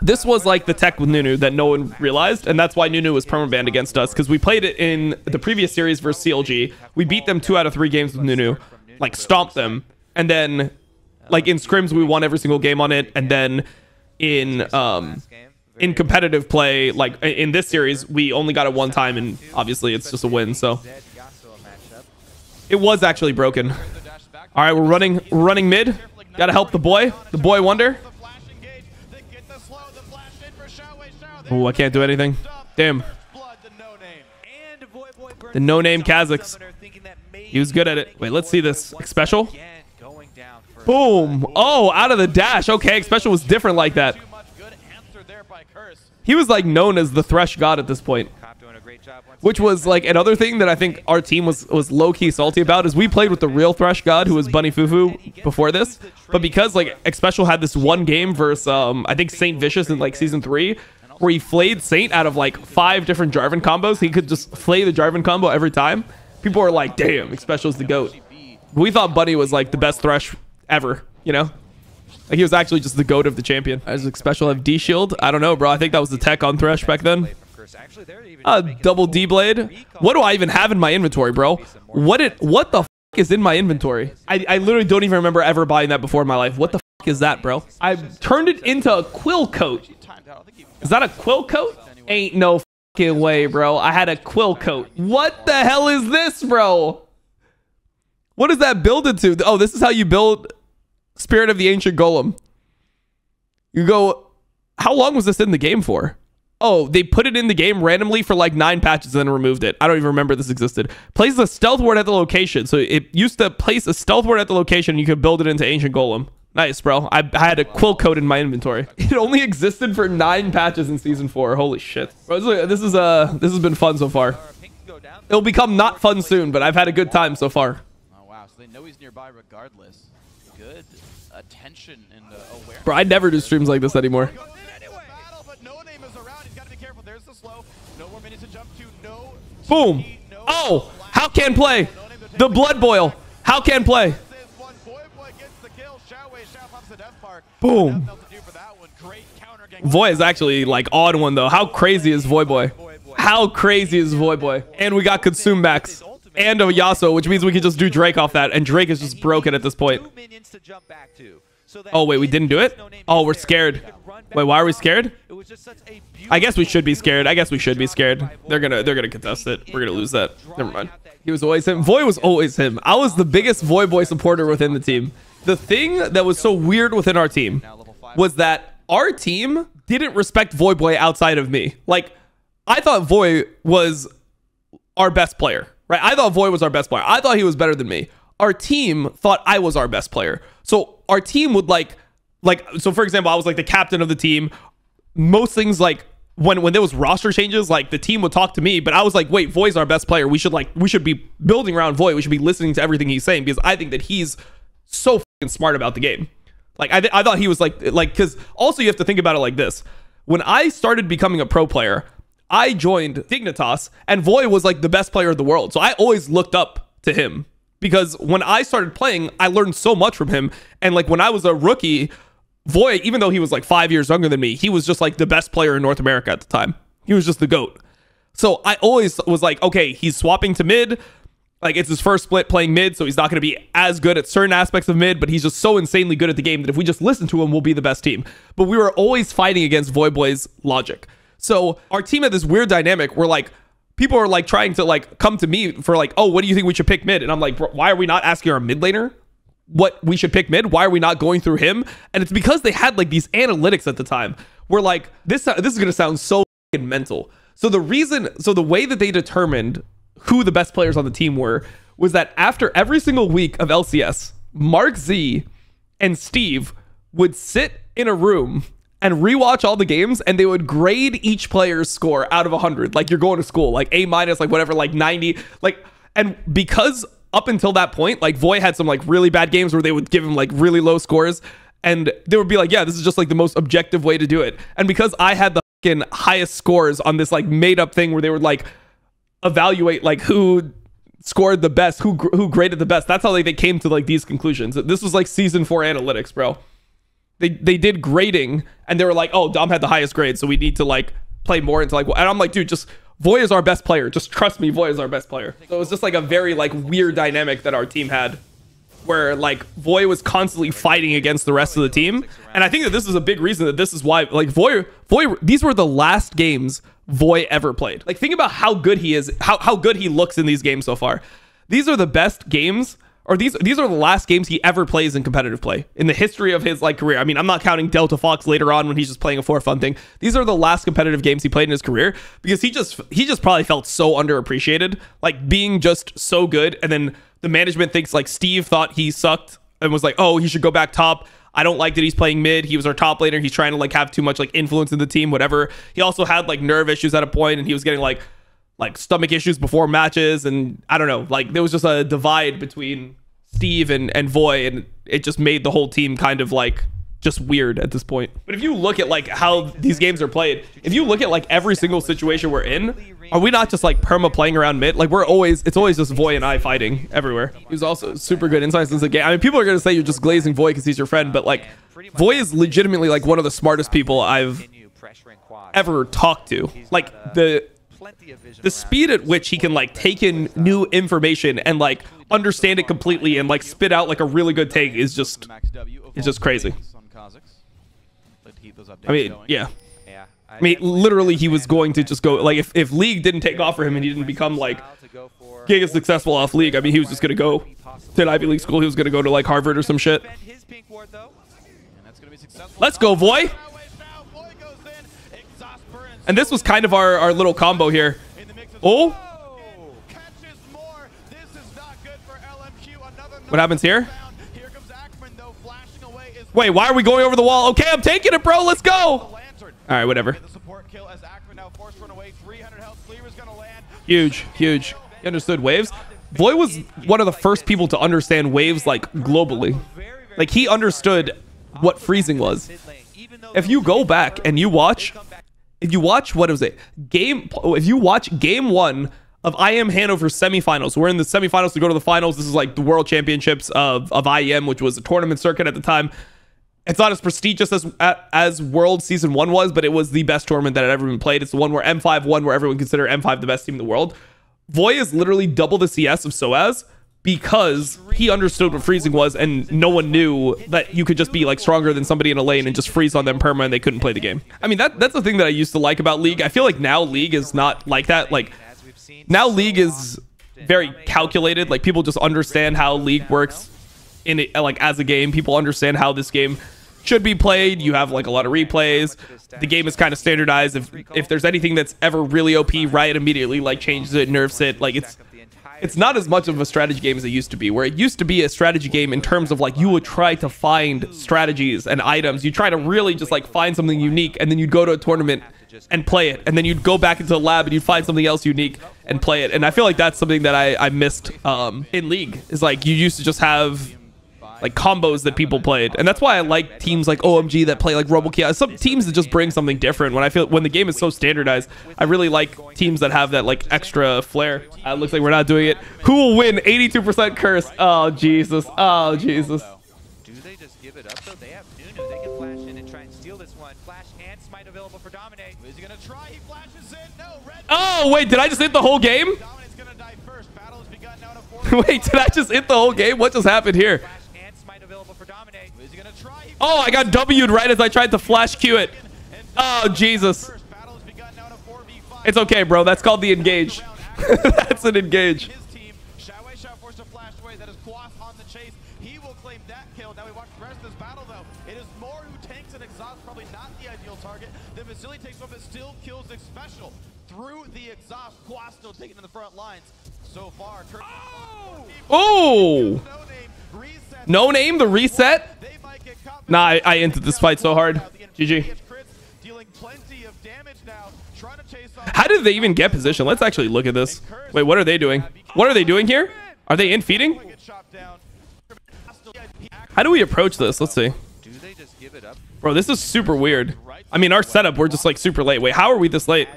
this was like the tech with Nunu that no one realized, and that's why Nunu was permabanned against us, because we played it in the previous series versus CLG. We beat them 2 out of 3 games with Nunu, like stomped them, and then like in scrims we won every single game on it, and then in competitive play, like in this series, we only got it 1 time, and obviously it's just a win. So it was actually broken. All right, we're running mid. Gotta help the boy wonder. Oh, I can't do anything. Damn. The no-name Kazakhs. He was good at it. Wait, let's see this. Special. Boom. Oh, out of the dash. Okay, Special was different like that. He was like known as the Thresh God at this point, which was like another thing that I think our team was low-key salty about, is we played with the real Thresh God, who was Bunny Fufu before this, but because like Special had this one game versus I think Saint Vicious in like season 3, where he flayed Saint out of like 5 different Jarvan combos. He could just flay the Jarvan combo every time. People were like, damn, Special's the GOAT. We thought Bunny was like the best Thresh ever, you know? Like he was actually just the GOAT of the champion. As Special have D shield? I don't know, bro. I think that was the tech on Thresh back then. Double D blade. What do I even have in my inventory, bro? What the f is in my inventory? I literally don't even remember ever buying that before in my life. What the f is that, bro? I turned it into a quill coat. Is that a quill coat? Ain't no fucking way, bro. I had a quill coat. What the hell is this, bro? What is that builded to? Oh, this is how you build Spirit of the Ancient Golem. You go, how long was this in the game for? Oh, they put it in the game randomly for like 9 patches and then removed it. I don't even remember this existed. Places a stealth ward at the location. So it used to place a stealth ward at the location and you could build it into Ancient Golem. Nice, bro. I had a quill coat in my inventory. It only existed for 9 patches in season 4. Holy shit. Bro, this has been fun so far. It'll become not fun soon, but I've had a good time so far. Oh wow, so they know he's nearby regardless. Good attention and awareness. Bro, I never do streams like this anymore. Boom. Oh, how can play? The blood boil. How can play? Boom. Voy is actually like odd one though. How crazy is Voyboy? How crazy is Voyboy? And we got Consume Max and a Yasuo, which means we can just do Drake off that, and Drake is just broken at this point. Oh wait, we didn't do it? Oh, we're scared. Wait, why are we scared? I guess we should be scared. I guess we should be scared. They're gonna contest it. We're gonna lose that. Never mind. He was always him. Voy was always him. I was the biggest Voyboy supporter within the team. The thing that was so weird within our team was that our team didn't respect Voyboy outside of me. Like, I thought Voy was our best player, right? I thought Voy was our best player. I thought he was better than me. Our team thought I was our best player. So our team would so for example, I was like the captain of the team. Most things, like when there was roster changes, like the team would talk to me, but I was like, wait, Voy's our best player. We should be building around Voy. We should be listening to everything he's saying, because I think that he's so fucking smart about the game. Like I thought he was like because also you have to think about it like this. When I started becoming a pro player, I joined Dignitas, and Voy was like the best player of the world. So I always looked up to him, because when I started playing, I learned so much from him. And like when I was a rookie, Voy, even though he was like 5 years younger than me, he was just like the best player in North America at the time. He was just the GOAT. So I always was like, okay, he's swapping to mid. Like, it's his first split playing mid, so he's not going to be as good at certain aspects of mid, but he's just so insanely good at the game that if we just listen to him, we'll be the best team. But we were always fighting against Voyboy's logic. So our team had this weird dynamic where like people are like trying to like come to me for like, oh, what do you think we should pick mid? And I'm like, why are we not asking our mid laner what we should pick mid? Why are we not going through him? And it's because they had like these analytics at the time where like this is going to sound so fucking mental. So the way that they determined who the best players on the team were was that after every single week of LCS, Mark Z and Steve would sit in a room and rewatch all the games, and they would grade each player's score out of 100. Like you're going to school, like A minus, like whatever, like 90. Like, and because up until that point, like Voy had some like really bad games where they would give him like really low scores, and they would be like, yeah, this is just like the most objective way to do it. And because I had the fucking highest scores on this like made up thing where they would like evaluate like who scored the best, who graded the best, that's how they came to like these conclusions. This was like season 4 analytics, bro. They did grading, and they were like, oh, Dom had the highest grade, so we need to like play more into like, and I'm like, dude, just Voy is our best player, just trust me, Voy is our best player. So it was just like a very like weird dynamic that our team had, where like Voy was constantly fighting against the rest of the team. And I think that this is a big reason that this is why like Voy, these were the last games Voy ever played. Like think about how good he is, how good he looks in these games so far. These are the best games, or these are the last games he ever plays in competitive play in the history of his like career. I mean, I'm not counting Delta Fox later on when he's just playing a for fun thing. These are the last competitive games he played in his career, because he just probably felt so underappreciated, like being just so good. And then the management thinks like Steve thought he sucked and was like, oh, he should go back top. I don't like that he's playing mid. He was our top laner. He's trying to like have too much like influence in the team, whatever. He also had like nerve issues at a point, and he was getting like stomach issues before matches. And I don't know, like there was just a divide between Steve and Voy, and it just made the whole team kind of like just weird at this point. But if you look at like how these games are played, if you look at like every single situation we're in, are we not just like perma playing around mid? Like it's always just Voy and I fighting everywhere. He was also super good insights into the game. I mean, people are gonna say you're just glazing Voy because he's your friend, but like Voy is legitimately like one of the smartest people I've ever talked to. Like the speed at which he can like take in new information and like understand it completely and like spit out like a really good take is just crazy. I mean, yeah. I mean, literally he was going to just go like if League didn't take off for him and he didn't become like giga successful off League, I mean, he was just gonna go to an Ivy League school. He was gonna go to like Harvard or some shit. Let's go, Voy. And this was kind of our little combo here. Oh, what happens here? Wait, why are we going over the wall? Okay, I'm taking it, bro. Let's go. All right, whatever. Huge. He understood waves. Voy was one of the first people to understand waves like globally. Like he understood what freezing was. If you go back and you watch, if you watch game 1 of IM Hanover semifinals, we're in the semifinals to go to the finals. This is like the world championships of IM, which was a tournament circuit at the time. It's not as prestigious as World Season 1 was, but it was the best tournament that had ever been played. It's the one where M5 won, where everyone considered M5 the best team in the world. Voy is literally double the CS of Soaz because he understood what freezing was, and no one knew that you could just be like stronger than somebody in a lane and just freeze on them perma and they couldn't play the game. I mean, that's the thing that I used to like about League. I feel like now League is not like that. Like now League is very calculated. Like people just understand how League works in it, like as a game. People understand how this game should be played. You have like a lot of replays. The game is kind of standardized. If there's anything that's ever really OP, Riot immediately like changes it, nerfs it. Like it's not as much of a strategy game as it used to be, where it used to be a strategy game in terms of like you would try to find strategies and items. You try to really just like find something unique, and then you'd go to a tournament and play it, and then you'd go back into the lab and you'd find something else unique and play it. And I feel like that's something that I missed in League, is like you used to just have like combos that people played. And that's why I like teams like OMG that play like RoboKey. Some teams that just bring something different. When the game is so standardized, I really like teams that have that like extra flair. Looks like we're not doing it. Who will win? 82% curse. Oh Jesus. Oh Jesus. Do they just give it up though? They have Nunu. They can flash in and try and steal this one. Flash and smite available for Dominate. Is he gonna try? He flashes in. No, red. Oh wait, did I just hit the whole game? Dominate's gonna die first. Battle has begun now to 4. Wait, did I just hit the whole game? What just happened here? Oh, I got W'd right as I tried to flash Q it. Oh, Jesus. It's okay, bro. That's called the engage. That's an engage. He will claim that kill. Now we watch the rest of this battle, though. It is more who tanks and exhausts, probably not the ideal target. The Vasily takes one, but still kills the special through the exhaust. Quas still taking in the front lines so far. Oh! No name, the reset. Nah, I entered this fight so hard. GG. plenty of damage now. Trying to chase off. How did they even get position? Let's actually look at this. Wait, what are they doing? What are they doing here? Are they in feeding? How do we approach this? Let's see. Do they just give it up? Bro, this is super weird. I mean, our setup, we're just like super late. Wait, how are we this late?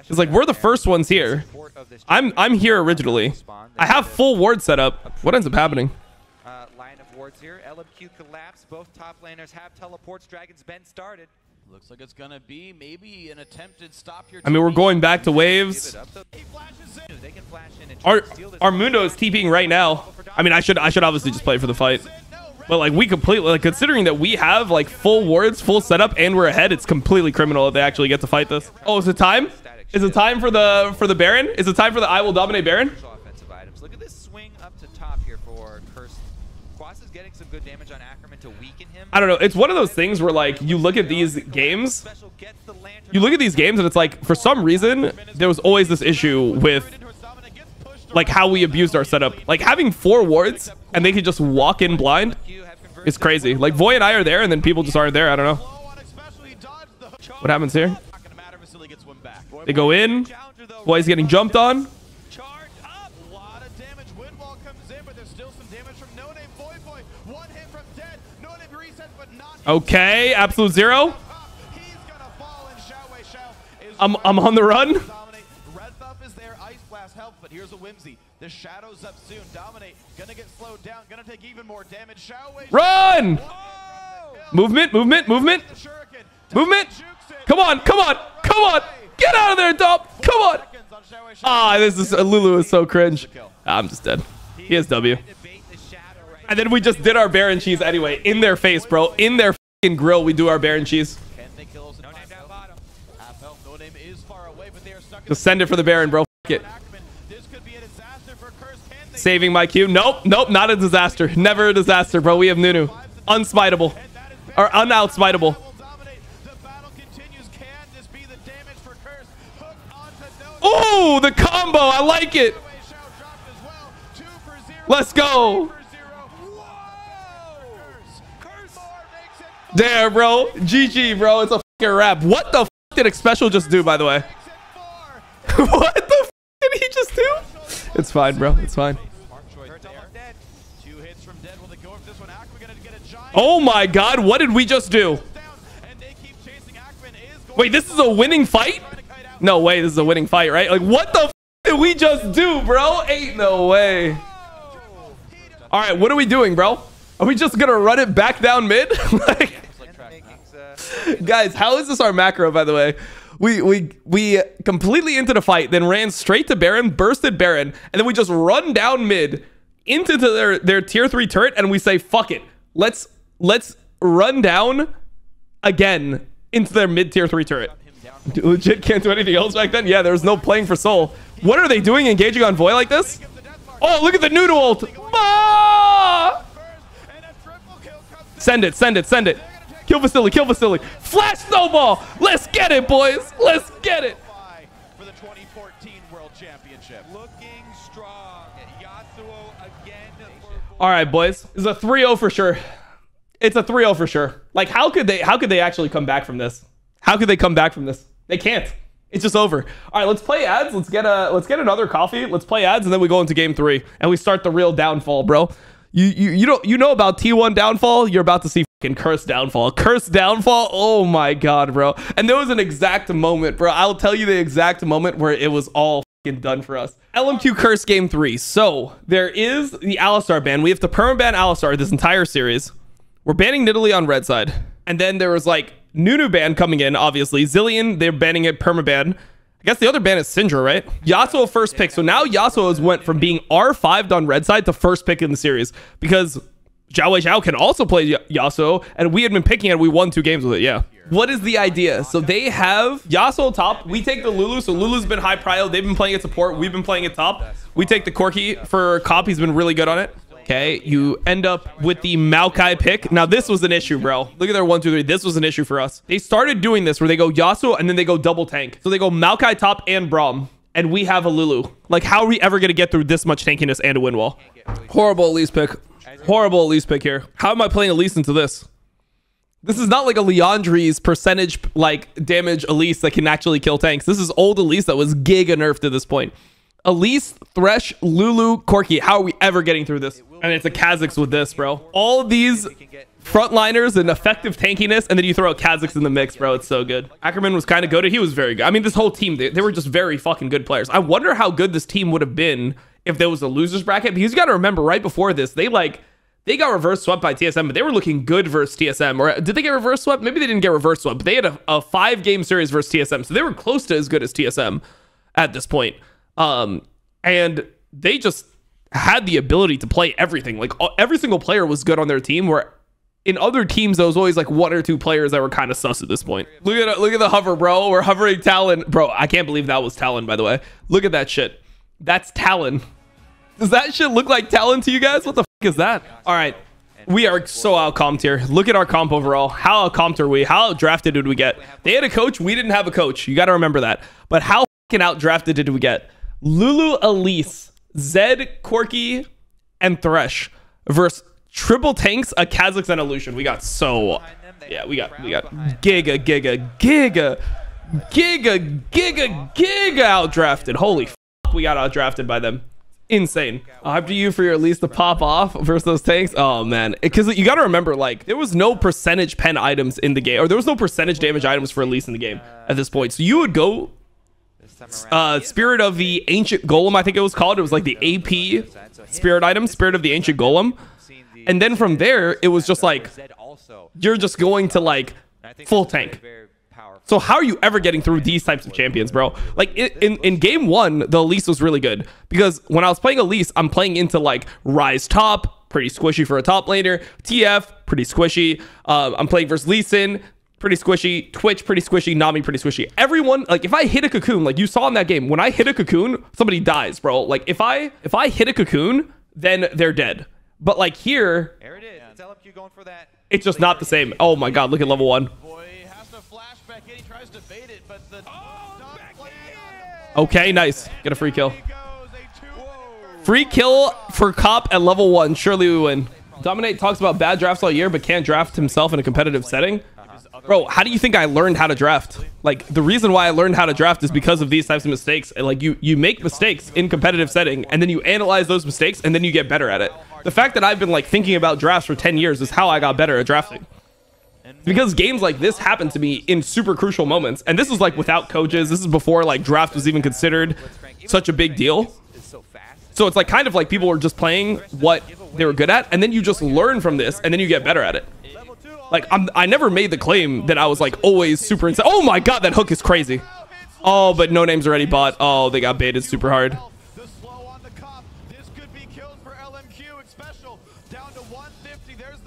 It's like we're the first ones here. I'm here originally. I have full ward set up. What ends up happening? Line of wards here. LMQ collapse. Both top laners have teleports. Dragon's been started. Looks like it's gonna be maybe an attempted stop here. I mean, we're going back to waves. They can flash in and try to steal this. Our Mundo is TPing right now. I mean, I should obviously just play for the fight. But like we completely, like, considering that we have like full wards, full setup, and we're ahead, it's completely criminal if they actually get to fight this. Oh, is it time? Is it time for the Baron? Is it time for the IWillDominate Baron? Offensive items. Look at this swing up to top here for Curse. Quas is getting some good damage on Ackerman to weaken him. I don't know. It's one of those things where like you look at these games, and it's like for some reason there was always this issue with like how we abused our setup. Like having 4 wards and they could just walk in blind is crazy. Like Voy and I are there and then people just aren't there. I don't know. What happens here? They go in. Voy's getting jumped on. Okay, absolute zero. I'm on the run. Red buff is there. Ice blast helps, but here's a whimsy. The shadow's up soon. Dominate gonna get slowed down. Gonna take even more damage. Run! Movement, movement, movement, movement. Come on, come on, come on. Get out of there, Dom. Come on. Ah, this is Lulu is so cringe. I'm just dead. He has W. And then we just did our Baron cheese anyway. In their face, bro. In their fucking grill, we do our Baron cheese. Just send it for the Baron, bro. F it. Saving my Q. Nope, nope, not a disaster. Never a disaster, bro. We have Nunu. Unsmiteable. Or unoutsmiteable. Oh, the combo. I like it. Let's go. There, bro. GG, bro. It's a fucking wrap. What the f did Special just do, by the way? What the f did he just do? It's fine, bro. It's fine. Oh my god, what did we just do? Wait, this is a winning fight? No way, this is a winning fight, right? Like, what the f did we just do, bro? Ain't no way. All right, what are we doing, bro? Are we just gonna run it back down mid? Like, guys, how is this our macro, by the way? We completely into the fight, then ran straight to Baron, bursted Baron, and then we just run down mid into their tier 3 turret, and we say, fuck it. Let's run down again into their mid tier 3 turret. Legit can't do anything else back then? Yeah, there was no playing for soul. What are they doing engaging on Voy like this? Oh, look at the noodle ult. Ah! Send it, send it, send it. Kill facility, kill facility. Flash snowball. Let's get it, boys. Let's get it. For the 2014 World Championship. Looking strong. Yasuo again. All right, boys. This is a 3-0 for sure. It's a 3-0 for sure. Like, how could they actually come back from this? How could they come back from this? They can't. It's just over. All right, let's play ads. Let's get another coffee. Let's play ads, and then we go into game 3 and we start the real downfall, bro. You know about T1 downfall? You're about to see fucking Curse downfall. Curse downfall. Oh my god, bro. And there was an exact moment, bro. I'll tell you the exact moment where it was all fucking done for us. LMQ Curse game 3. So there is the Alistar ban. We have to permaban Alistar this entire series. We're banning Nidalee on red side. And then there was like Nunu ban coming in, obviously. Zillion, they're banning it permaban. I guess the other ban is Syndra, right? Yasuo first pick. So now Yasuo has went from being R5'd on red side to first pick in the series because Zhao can also play Yasuo, and we had been picking it. We won 2 games with it, yeah. What is the idea? So they have Yasuo top. We take the Lulu. So Lulu's been high prio. They've been playing it support. We've been playing it top. We take the Corki for Cop. He's been really good on it. Okay, you end up with the Maokai pick. Now, this was an issue, bro. Look at their 1, 2, 3. This was an issue for us. They started doing this where they go Yasuo and then they go double tank. So they go Maokai top and Braum. And we have a Lulu. Like, how are we ever going to get through this much tankiness and a win wall? Horrible Elise pick. Horrible Elise pick here. How am I playing Elise into this? This is not like a Leandri's percentage like damage Elise that can actually kill tanks. This is old Elise that was giga nerfed to this point. Elise, Thresh, Lulu, Corki. How are we ever getting through this? And it's a Kha'Zix with this, bro. All of these frontliners and effective tankiness, and then you throw a Kha'Zix in the mix, bro. It's so good. Ackerman was kind of goated. He was very good. I mean, this whole team, they were just very fucking good players. I wonder how good this team would have been if there was a losers bracket, because you got to remember right before this, they got reverse swept by TSM, but they were looking good versus TSM. Or did they get reverse swept? Maybe they didn't get reverse swept, but they had a 5-game series versus TSM, so they were close to as good as TSM at this point. And they just had the ability to play everything. Like every single player was good on their team, where in other teams there was always like 1 or 2 players that were kind of sus at this point. Look at the hover, bro. We're hovering Talon, bro. I can't believe that was Talon, by the way. Look at that shit. That's Talon. Does that shit look like Talon to you guys? What the fuck is that? All right, we are so outcomped here. Look at our comp overall. How outcomped are we? How outdrafted did we get? They had a coach, we didn't have a coach. You got to remember that. But how fucking outdrafted did we get? Lulu, Elise, Zed, Corki, and Thresh versus triple tanks, a Kha'Zix, and a Lucian. We got so, yeah, we got giga outdrafted. Holy fuck, we got outdrafted by them. Insane. Up to you for your Elise to pop off versus those tanks. Oh man, because you got to remember, like, there was no percentage pen items in the game, or there was no percentage damage items for Elise in the game at this point. So you would go Spirit of the Ancient Golem, I think it was called. It was like the AP spirit item, Spirit of the Ancient Golem. And then from there, it was just like, you're just going to like full tank. So how are you ever getting through these types of champions, bro? Like in game 1, the Elise was really good, because when I was playing Elise, I'm playing into like Rise top, pretty squishy for a top laner. TF, pretty squishy. I'm playing versus Lee Sin, pretty squishy. Twitch, pretty squishy. Nami, pretty squishy. Everyone, like, if I hit a cocoon, like you saw in that game, when I hit a cocoon, somebody dies, bro. Like if I hit a cocoon, then they're dead. But like here, there it is. It's LMQ going for that. It's just not the same. Oh my god, look at level 1. He tries to bait it, but the Okay, nice. Get a free kill. Free kill for Cop at level 1. Surely we win. Dominate talks about bad drafts all year, but can't draft himself in a competitive setting. Bro, how do you think I learned how to draft? Like, the reason why I learned how to draft is because of these types of mistakes. Like, you make mistakes in competitive setting, and then you analyze those mistakes, and then you get better at it. The fact that I've been like thinking about drafts for 10 years is how I got better at drafting. Because games like this happen to me in super crucial moments, and this is like without coaches. This is before like draft was even considered such a big deal. So it's like kind of like people were just playing what they were good at, and then you just learn from this, and then you get better at it. Like I never made the claim that I was like always super insane. Oh my god, that hook is crazy. Oh, but no name's already bought. Oh, they got baited super hard.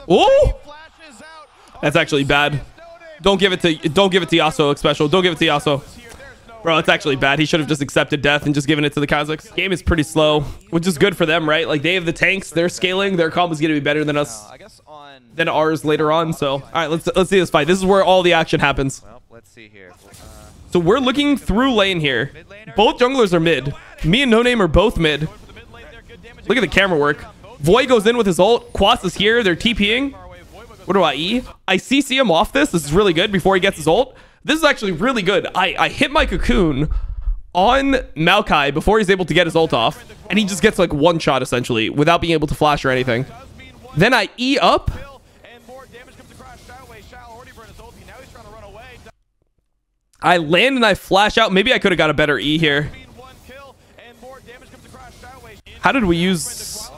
Oh, that's actually bad. Don't give it to Yasuo special. Don't give it to Yasuo. Bro, it's actually bad. He should have just accepted death and just given it to the Kha'Zix. Game is pretty slow, which is good for them, right? Like, they have the tanks, they're scaling, their combo is going to be better than us, than ours later on. So, all right, let's see this fight. This is where all the action happens. Well, let's see here. So we're looking through lane here. Both junglers are mid. Me and No Name are both mid. Look at the camera work. Void goes in with his ult. Quas is here. They're TPing. What do I E? I CC him off this. This is really good before he gets his ult. This is actually really good. I hit my cocoon on Maokai before he's able to get his ult off, and he just gets like one shot essentially without being able to flash or anything. Then I E up. I land and I flash out. Maybe I could have got a better E here. How did we use...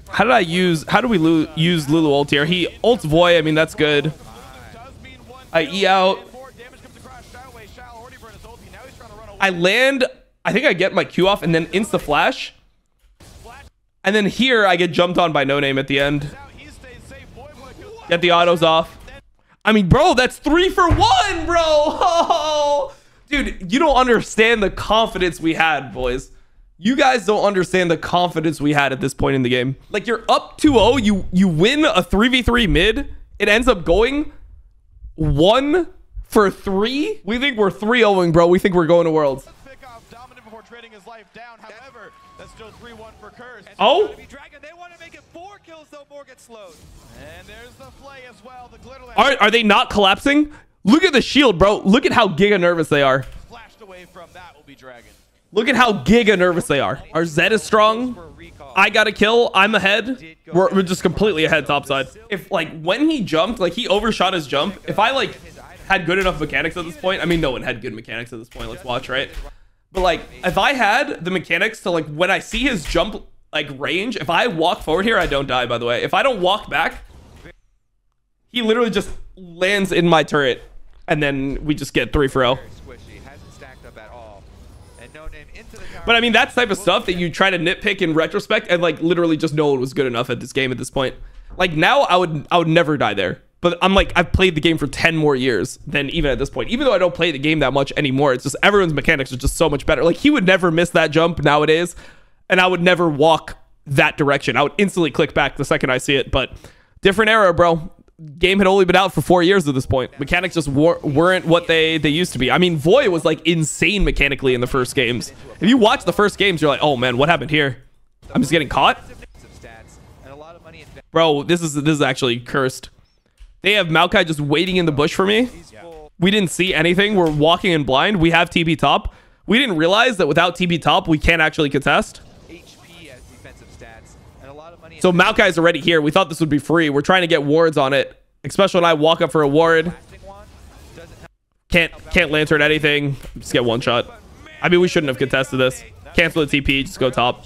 How do we use Lulu ult here? He ults Void. I mean, that's good. I E out. I land. I think I get my Q off and then insta flash. And then here I get jumped on by No Name at the end. Get the autos off. I mean, bro, that's 3 for 1, bro. Oh, dude, you don't understand the confidence we had, boys. You guys don't understand the confidence we had at this point in the game. Like, you're up 2-0. You win a 3v3 mid. It ends up going 1 for 3. We think we're 3-0ing, bro. We think we're going to Worlds. trading his life down. However, that's still 3-1 for Curse. Oh, Dragon, they want to make it 4 kills though. More get slowed. And there's the flay as well. The Glitterland are they not collapsing? Look at the shield, bro. Look at how giga nervous they are. flashed away from that will be Dragon. Look at how giga nervous they are. Our Zed is strong. I got a kill. I'm ahead. We're just completely ahead topside. If like when he jumped, like he overshot his jump. If I like had good enough mechanics at this point, I mean, no one had good mechanics at this point. Let's watch, right? But like if I had the mechanics to like when I see his jump like range, if I walk forward here, I don't die, by the way. If I don't walk back, he literally just lands in my turret and then we just get 3 for 0. But I mean, that's type of stuff that you try to nitpick in retrospect, and like literally just no one was good enough at this game at this point. Like now I would never die there. But I'm like, I've played the game for 10 more years than even at this point. Even though I don't play the game that much anymore, it's just everyone's mechanics are just so much better. Like he would never miss that jump nowadays, and I would never walk that direction. I would instantly click back the second I see it. But different era, bro. Game had only been out for 4 years at this point. Mechanics just weren't what they used to be. I mean, Voy was like insane mechanically in the first games. If you watch the first games, you're like, oh man, what happened here? I'm just getting caught. Bro, this is actually cursed. They have Maokai just waiting in the bush for me. We didn't see anything. We're walking in blind. We have TP top. We didn't realize that without TP top, we can't actually contest. So Maokai's already here. We thought this would be free. We're trying to get wards on it. Especially when I walk up for a ward. Can't lantern anything. Just get one shot. I mean, we shouldn't have contested this. Cancel the TP. Just go top.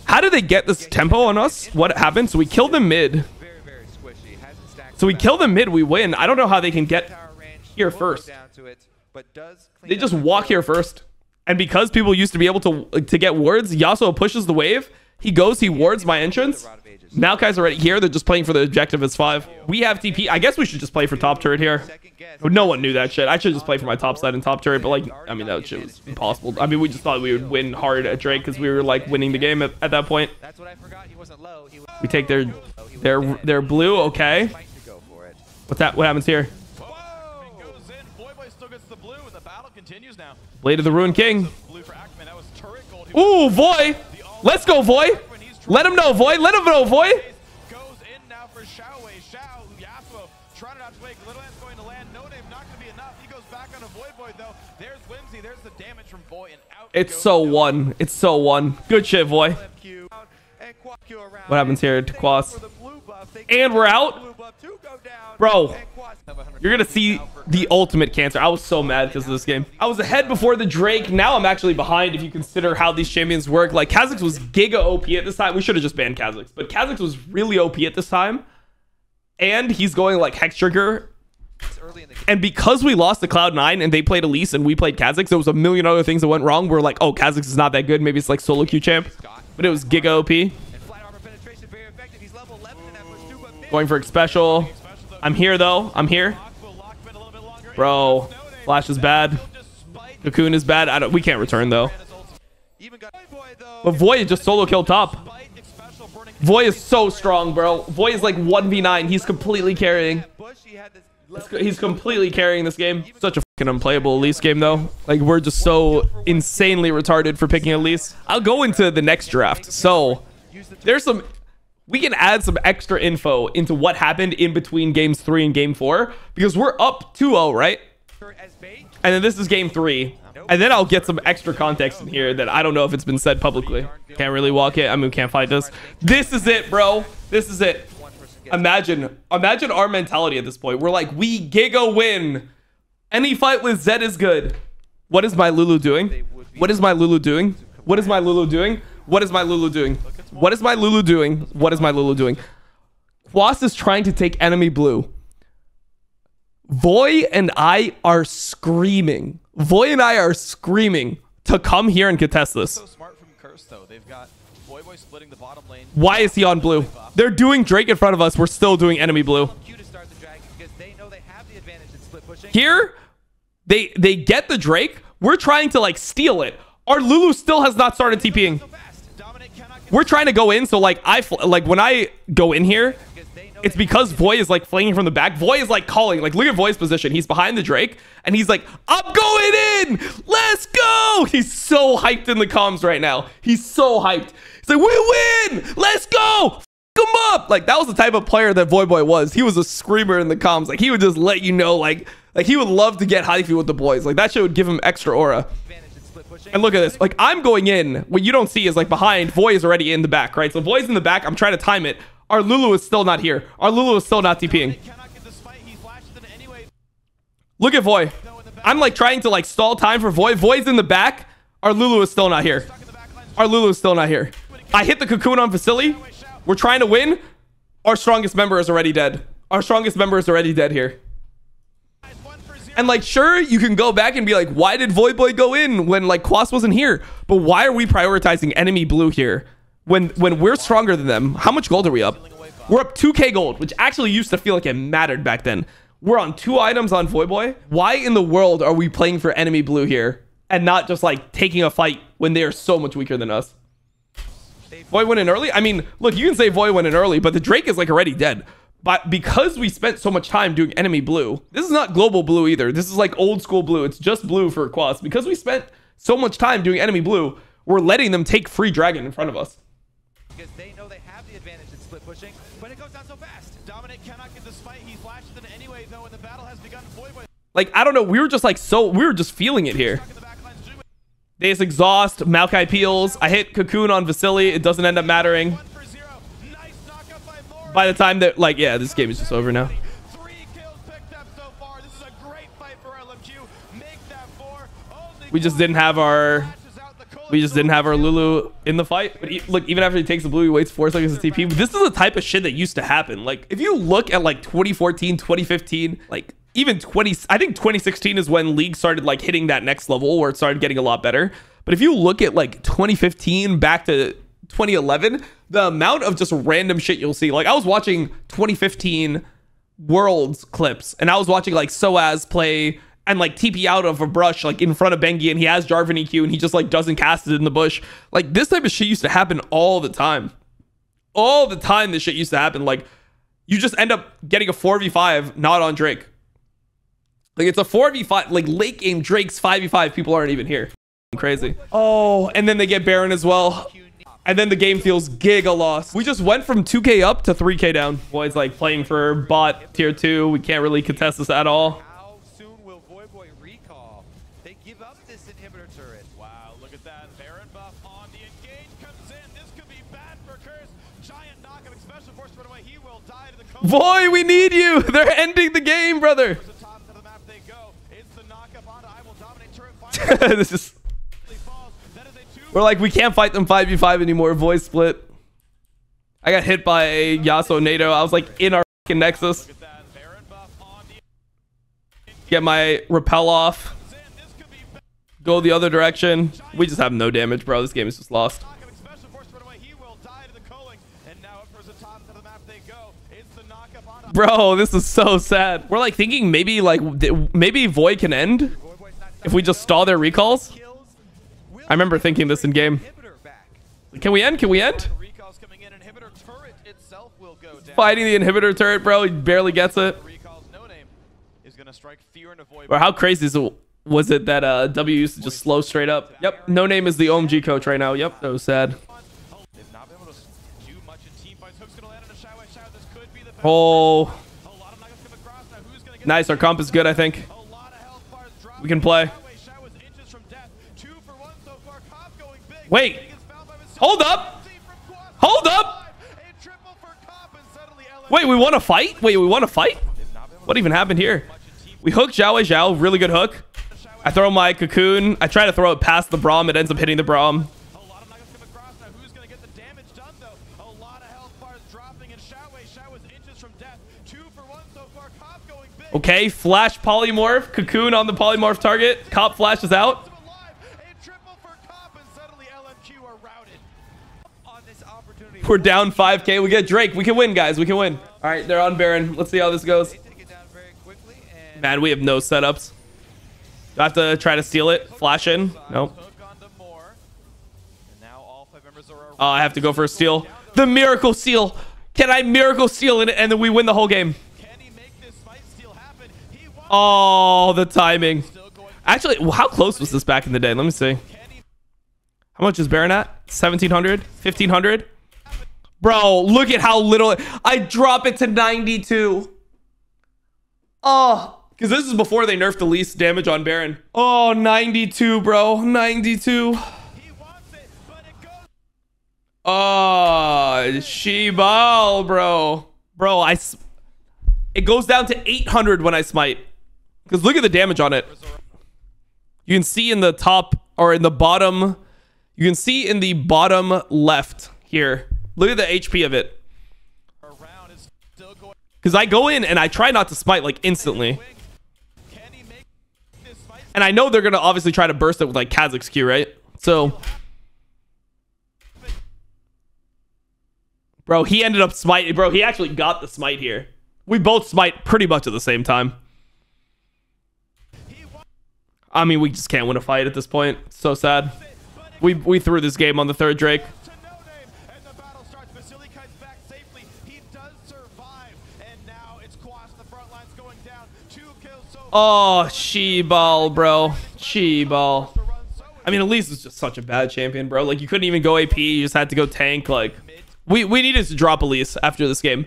How did they get this tempo on us? What happened? So we killed them mid. So we kill them mid. We win. I don't know how they can get here first. They just walk here first. And because people used to be able to get wards, Yasuo pushes the wave. He goes, he wards my entrance. Maokai's already here. They're just playing for the objective as 5. We have TP. I guess we should just play for top turret here. No one knew that shit. I should just play for my top side and top turret, but like, I mean, that shit was impossible. I mean, we just thought we would win hard at Drake because we were like winning the game at that point. We take their blue. Okay. What's that? What happens here? Blade of the Ruined King. Ooh, Voy. Let's go, Voy. Let him know, Voy. Let him know, Voy. Goes in now for Yasuo trying to outplay. Glitterland's going to land. No name, not going to be enough. He goes back on a Void though. There's Whimsy. There's the damage from Voy, and out. It's so one. It's so one. Good shit, Voy. What happens here to Quas? And we're out. Bro, you're going to see the ultimate cancer. I was so mad because of this game. I was ahead before the Drake. Now I'm actually behind if you consider how these champions work. Like, Kha'Zix was giga OP at this time. We should have just banned Kha'Zix. But Kha'Zix was really OP at this time. And he's going, like, Hex Trigger. And because we lost to Cloud9 and they played Elise and we played Kha'Zix, there was a million other things that went wrong. We're like, oh, Kha'Zix is not that good. Maybe it's like solo queue champ. But it was giga OP. Going for a special. I'm here, though. I'm here. Bro, Flash is bad. Cocoon is bad. We can't return, though. But Voy just solo killed top. Voy is so strong, bro. Voy is like 1v9. He's completely carrying. He's completely carrying this game. Such a fucking unplayable Elise game, though. Like, we're just so insanely retarded for picking Elise. I'll go into the next draft. So, there's some... We can add some extra info into what happened in between games 3 and game 4 because we're up 2-0, right? And then this is game 3. And then I'll get some extra context in here that I don't know if it's been said publicly. Can't really walk it. I mean, we can't fight this. This is it, bro. This is it. Imagine our mentality at this point. We're like, we giga win. Any fight with Zed is good. What is my Lulu doing? What is my Lulu doing? What is my Lulu doing? What is my Lulu doing? What is my Lulu doing? What is my Lulu doing? Quas is trying to take enemy blue. Voy and I are screaming. Voy and I are screaming to come here and contest this. So smart from Curse, though. They've got Voy splitting the bottom lane. Why is he on blue? They're doing Drake in front of us. We're still doing enemy blue. Here, they get the Drake. We're trying to like steal it. Our Lulu still has not started TPing. We're trying to go in, so like when I go in here, it's because Voy is like flinging from the back. Voy is like calling. Like, look at Voy's position. He's behind the Drake, and he's like, I'm going in. Let's go. He's so hyped in the comms right now. He's so hyped. He's like, we win. Let's go. F him up. Like, that was the type of player that Voy Boy was. He was a screamer in the comms. Like, he would just let you know, like he would love to get hyphy with the boys. Like, that shit would give him extra aura. And look at this. Like, I'm going in. What you don't see is, like, behind, Voy is already in the back, right? So Voy's in the back. I'm trying to time it. Our Lulu is still not here. Our Lulu is still not TPing. Look at Voy. I'm, like, trying to, like, stall time for Voy. Voy's in the back. Our Lulu is still not here. Our Lulu is still not here. I hit the cocoon on Vasily. We're trying to win. Our strongest member is already dead. Our strongest member is already dead here. And, like, sure, you can go back and be like, why did Void Boy go in when, like, Quas wasn't here? But why are we prioritizing enemy blue here when we're stronger than them? How much gold are we up? We're up 2k gold, which actually used to feel like it mattered back then. We're on 2 items on Void Boy. Why in the world are we playing for enemy blue here and not just, like, taking a fight when they are so much weaker than us? Void went in early? I mean, look, you can say Void went in early, but the Drake is, like, already dead. But because we spent so much time doing enemy blue, this is not global blue either. This is like old school blue. It's just blue for Quas. Because we spent so much time doing enemy blue, we're letting them take free dragon in front of us. Because they know they have the advantage in split pushing, but it goes down so fast. Dominate cannot get this fight. He flashes it anyway, though, and the battle has begun. Like, I don't know. We were just like we were just feeling it here. Deus Exhaust, Maokai Peels. I hit Cocoon on Vasily. It doesn't end up mattering. By the time that, like, yeah, this game is just over now. 3 kills picked up so far. This is a great fight for LMQ. Make that 4. We just didn't have our Lulu in the fight. But look, even after he takes the blue, he waits 4 seconds to TP. This is the type of shit that used to happen. Like, if you look at like 2014, 2015, like even I think 2016 is when League started like hitting that next level where it started getting a lot better. But if you look at like 2015 back to 2011, the amount of just random shit you'll see. Like, I was watching 2015 Worlds clips, and I was watching like Soaz play and like TP out of a brush like in front of Bengi, and he has Jarvan EQ and he just like doesn't cast it in the bush. Like, this type of shit used to happen all the time. All the time this shit used to happen. Like, you just end up getting a 4v5 not on Drake. Like, it's a 4v5, like late game Drake's 5v5, people aren't even here. Crazy. Oh, and then they get Baron as well. And then the game feels giga lost. We just went from 2k up to 3k down. Boys like playing for bot tier 2. We can't really contest this at all. How soon will Void Boy recall? They give up this inhibitor turret. Wow, look at that. Baron buff on the engage comes in. This could be bad for Curse. Giant knockup, special force run away. He will die to the Boy, we need you. They're ending the game, brother. the top of the map they go. It's the knockup onto IWillDominate turret. This is... We're like, we can't fight them 5v5 anymore. Voice split. I got hit by a Yasuo NATO. I was like in our fucking Nexus. Get my repel off. Go the other direction. We just have no damage, bro. This game is just lost. Bro, this is so sad. We're like thinking maybe Void can end if we just stall their recalls. I remember thinking this in game. Can we end? Can we end? Fighting the inhibitor turret, bro. He barely gets it. Or how crazy was it that W used to just slow straight up? Yep. No Name is the OMG coach right now. Yep. So sad. Oh. Nice. Our comp is good, I think. We can play. Wait, hold up. Hold up. Wait, we want to fight? Wait, we want to fight? What even happened here? We hook Zhao, really good hook. I throw my cocoon. I try to throw it past the Braum. It ends up hitting the Braum. Okay, flash polymorph. Cocoon on the polymorph target. Cop flashes out. We're down 5k. We get Drake. We can win, guys. We can win. All right, they're on Baron. Let's see how this goes. Man, we have no setups. Do I have to try to steal it? Flash in? Nope. Oh, I have to go for a steal. The miracle steal. Can I miracle steal it and then we win the whole game? Can he make this fight steal happen? He wants Oh, the timing. Actually, how close was this back in the day? Let me see. How much is Baron at? 1,700? 1,500? Bro, look at how little. I drop it to 92. Oh, because this is before they nerfed the least damage on Baron. Oh, 92, bro. 92. Oh, Shibal, bro. Bro, it goes down to 800 when I smite. Because look at the damage on it. You can see in the top or in the bottom. You can see in the bottom left here. Look at the HP of it. Because I go in and I try not to smite like instantly. And I know they're going to obviously try to burst it with like Kazakh's Q, right? So... Bro, he ended up smite. Bro, he actually got the smite here. We both smite pretty much at the same time. I mean, we just can't win a fight at this point. It's so sad. We threw this game on the third Drake. Oh, Shibal, bro. Shibal. I mean, Elise is just such a bad champion, bro. Like, you couldn't even go AP. You just had to go tank. Like... We needed to drop Elise after this game,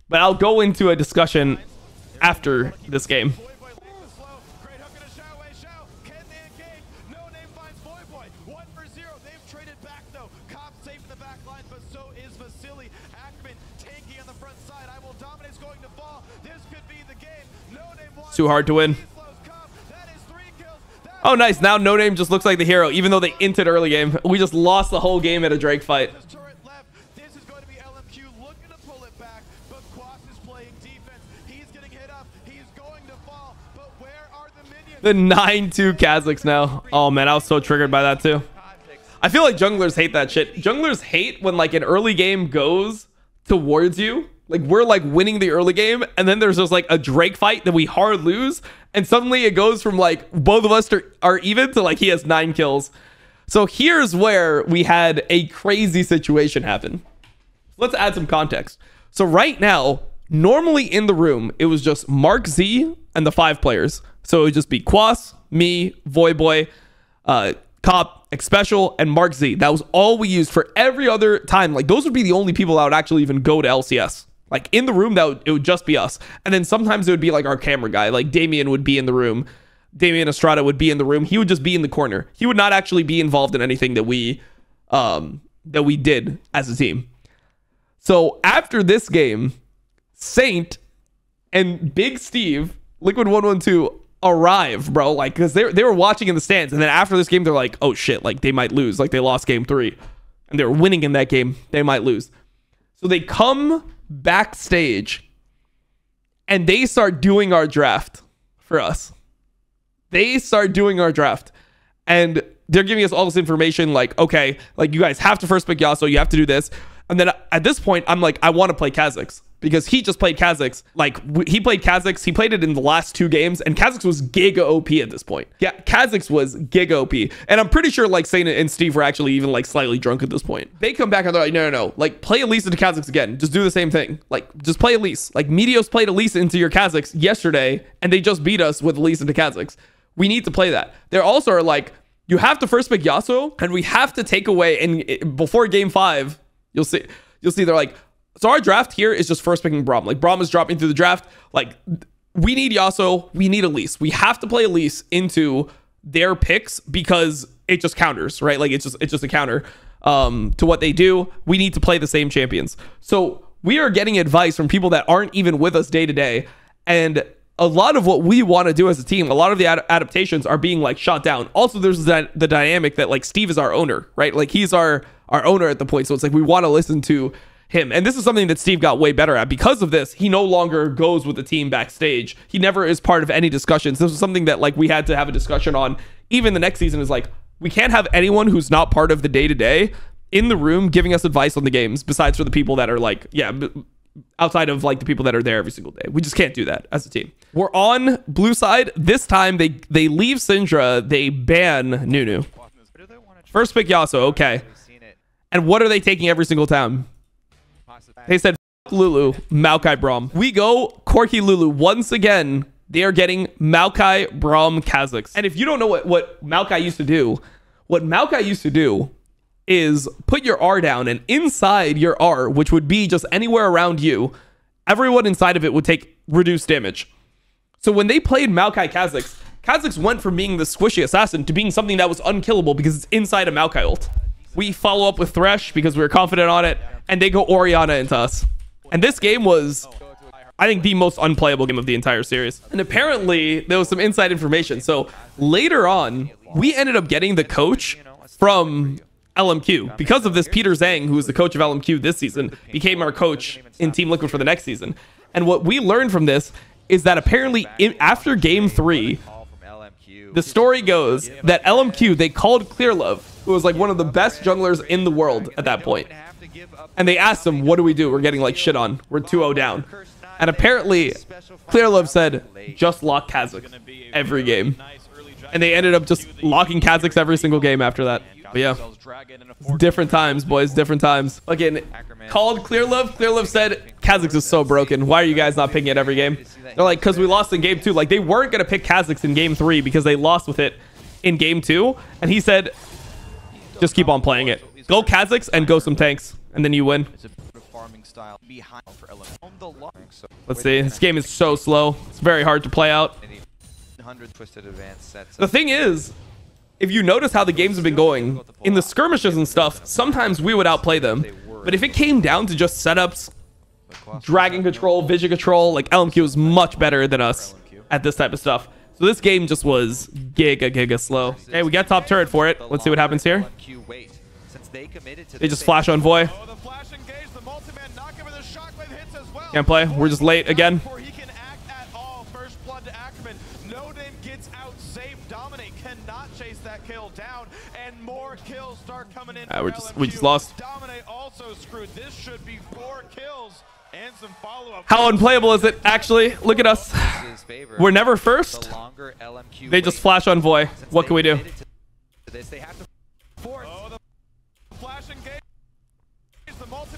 but I'll go into a discussion after this game. It's too hard to win. Oh, nice. Now No Name just looks like the hero, even though they inted early game. We just lost the whole game at a Drake fight. The 9-2 Kazakhs now. Oh man, I was so triggered by that too. I feel like junglers hate that shit. Junglers hate when like an early game goes towards you. Like we're like winning the early game and then there's just like a Drake fight that we hard lose. And suddenly it goes from like both of us are even to like he has 9 kills. So here's where we had a crazy situation happen. Let's add some context. So right now, normally in the room, it was just Mark Z and the 5 players. So it would just be Quas, me, Voyboy, Cop, Xpecial, and Mark Z. That was all we used for every other time. Like those would be the only people that would actually even go to LCS. Like in the room, it would just be us. And then sometimes it would be like our camera guy. Like Damien would be in the room. Damien Estrada would be in the room. He would just be in the corner. He would not actually be involved in anything that we did as a team. So after this game, Saint and Big Steve, Liquid 112, arrive, bro. Like, because they were watching in the stands, and then after this game, they're like, oh shit, like they might lose. Like they lost game 3, and they were winning in that game. They might lose. So they come backstage, and they start doing our draft for us. They start doing our draft, and they're giving us all this information. Like, okay, like you guys have to first pick Yasuo. You have to do this. And then at this point, I'm like, I want to play Kazakhs because he just played Kazakhs. Like he played Kazakhs. He played it in the last 2 games, and Kazakhs was giga OP at this point. Yeah, Kazakhs was giga OP. And I'm pretty sure like Saint and Steve were actually even like slightly drunk at this point. They come back and they're like, no. Like play Elise into Kazakhs again. Just do the same thing. Like just play Elise. Like Meteos played Elise into your Kazakhs yesterday, and they just beat us with Elise into Kazakhs. We need to play that. They also are like, you have to first pick Yasuo, and we have to take away, and before game 5, you'll see they're like, so our draft here is just first picking Braum. Like Braum is dropping through the draft. Like we need Yasuo, we need Elise. We have to play Elise into their picks because it just counters, right? Like it's just a counter to what they do. We need to play the same champions. So we are getting advice from people that aren't even with us day to day, and a lot of what we want to do as a team, a lot of the adaptations are being like shot down. Also, there's the dynamic that like Steve is our owner, right? Like he's our owner at the point. So it's like we want to listen to him. And this is something that Steve got way better at. Because of this, he no longer goes with the team backstage. He never is part of any discussions. This was something that like we had to have a discussion on. Even the next season is like, we can't have anyone who's not part of the day-to-day in the room giving us advice on the games, besides for the people that are like, yeah, outside of like the people that are there every single day. We just can't do that as a team. We're on blue side. This time they leave Syndra. They ban Nunu. First pick Yasuo. Okay. And what are they taking every single time? They said Lulu, Maokai Braum. We go Corki Lulu once again. They are getting Maokai Braum Kha'Zix. And if you don't know what Maokai used to do, what Maokai used to do is put your R down, and inside your R, which would be just anywhere around you, everyone inside of it would take reduced damage. So when they played Maokai Kha'Zix, Kha'Zix went from being the squishy assassin to being something that was unkillable because it's inside a Maokai ult. We follow up with Thresh because we were confident on it, and they go Orianna into us. And this game was, I think, the most unplayable game of the entire series. And apparently, there was some inside information. So later on, we ended up getting the coach from LMQ. Because of this, Peter Zhang, who was the coach of LMQ this season, became our coach in Team Liquid for the next season. And what we learned from this is that apparently after game 3, the story goes that LMQ, they called Clearlove, who was like one of the best junglers in the world at that point. And they asked him, what do we do? We're getting like shit on. We're 2-0 down. And apparently, Clearlove said, just lock Kha'Zix every game. And they ended up just locking Kha'Zix every single game after that. But yeah, different times, boys, different times. Again, called Clearlove. Clearlove said, Kha'Zix is so broken. Why are you guys not picking it every game? They're like, because we lost in game 2. Like, they weren't going to pick Kha'Zix in game 3 because they lost with it in game 2. And he said, just keep on playing it. Go Kha'Zix and go some tanks. And then you win. Let's see. This game is so slow. It's very hard to play out. The thing is, if you notice how the games have been going, in the skirmishes and stuff, sometimes we would outplay them. But if it came down to just setups, dragon control, vision control, like LMQ is much better than us at this type of stuff. So this game just was giga slow. Hey, we got top turret for it. Let's see what happens here. They just flash on Voy. Can't play. We're just late again. We just lost. How unplayable is it? Actually, look at us. We're never first. They just flash on Voy. What can we do?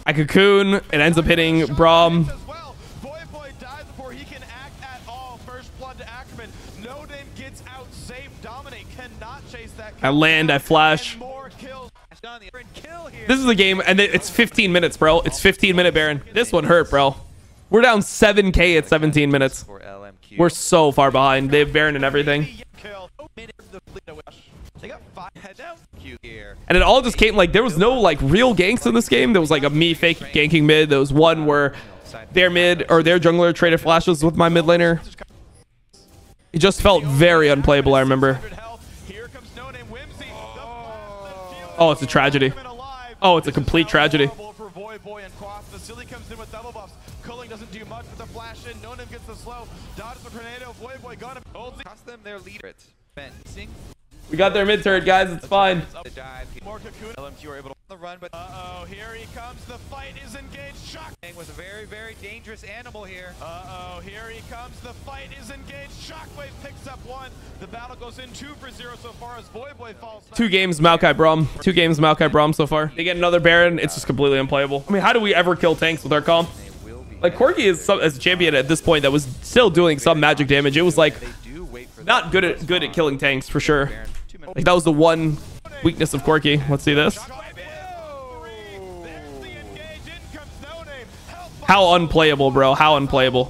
I cocoon. It ends up hitting Braum. I land. I flash. This is the game, and it's 15 minutes, bro. It's 15-minute Baron. This one hurt, bro. We're down 7K at 17 minutes. We're so far behind. They have Baron and everything. And it all just came, like, there was no, like, real ganks in this game. There was, like, a me fake ganking mid. There was one where their mid, or their jungler traded flashes with my mid laner. It just felt very unplayable, I remember. Oh, it's a tragedy. Oh, it's a complete tragedy. We got their mid turret, guys. It's fine. Uh-oh, here he comes. The fight is engaged. Shockwave was a very dangerous animal here. Uh-oh, here he comes. The fight is engaged. Shockwave picks up one. The battle goes in 2-0 so far as Voy falls. 2 games Maokai Braum. 2 games Maokai Braum so far. They get another Baron. It's just completely unplayable. I mean, how do we ever kill tanks with our comp? Like, Corki is as a champion at this point that was still doing some magic damage. It was like not good at killing tanks for sure. Like, that was the one weakness of Corki. Let's see this. How unplayable, bro. How unplayable.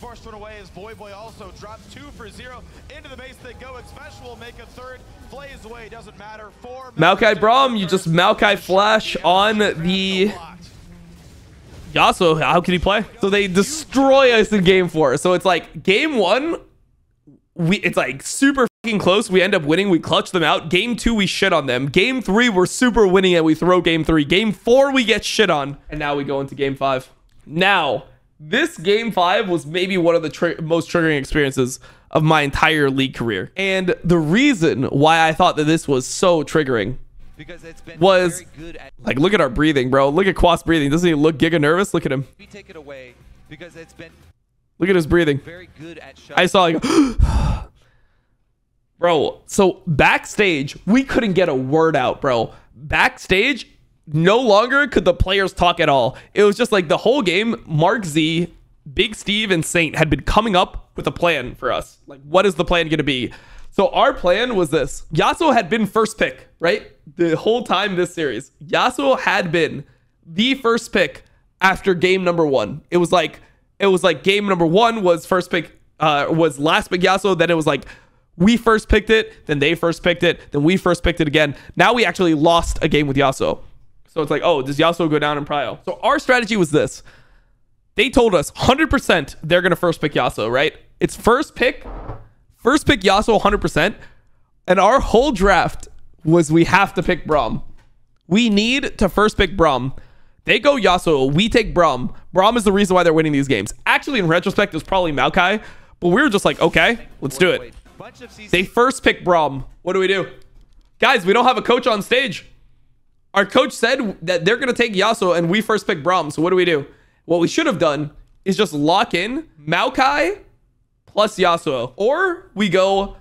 First one away as Voy also drops 2-0 into the base. They go. Xpecial will make a third. Flays away. Doesn't matter. Maokai Braum, you just Maokai flash on the Yasuo. How can he play? So they destroy us in game 4. So it's like game 1, it's like super fucking close. We end up winning. We clutch them out. Game 2, we shit on them. Game 3, we're super winning and we throw game 3. Game 4, we get shit on. And now we go into game 5. Now, this game 5 was maybe one of the most triggering experiences of my entire league career. And the reason why I thought that this was so triggering was, like, look at our breathing, bro. Look at Quas breathing. Doesn't he look giga nervous? Look at him. Look at his breathing. I saw, like, bro. So backstage, we couldn't get a word out, bro. Backstage, no longer could the players talk at all. It was just like the whole game, Mark Z, Big Steve, and Saint had been coming up with a plan for us. Like, what is the plan going to be? So our plan was this. Yasuo had been first pick, right? The whole time this series. Yasuo had been the first pick after game number 1. It was like game number 1 was first pick, was last pick Yasuo. Then it was like we first picked it, then they first picked it, then we first picked it again. Now we actually lost a game with Yasuo. So it's like, oh, does Yasuo go down in prio? So our strategy was this. They told us 100% they're going to first pick Yasuo, right? It's first pick Yasuo 100%. And our whole draft was we have to pick Braum. We need to first pick Braum. They go Yasuo. We take Braum. Braum is the reason why they're winning these games. Actually, in retrospect, it's probably Maokai. But we were just like, okay, let's do it. They first pick Braum. What do we do? Guys, we don't have a coach on stage. Our coach said that they're going to take Yasuo and we first pick Braum. So what do we do? What we should have done is just lock in Maokai plus Yasuo. Or we go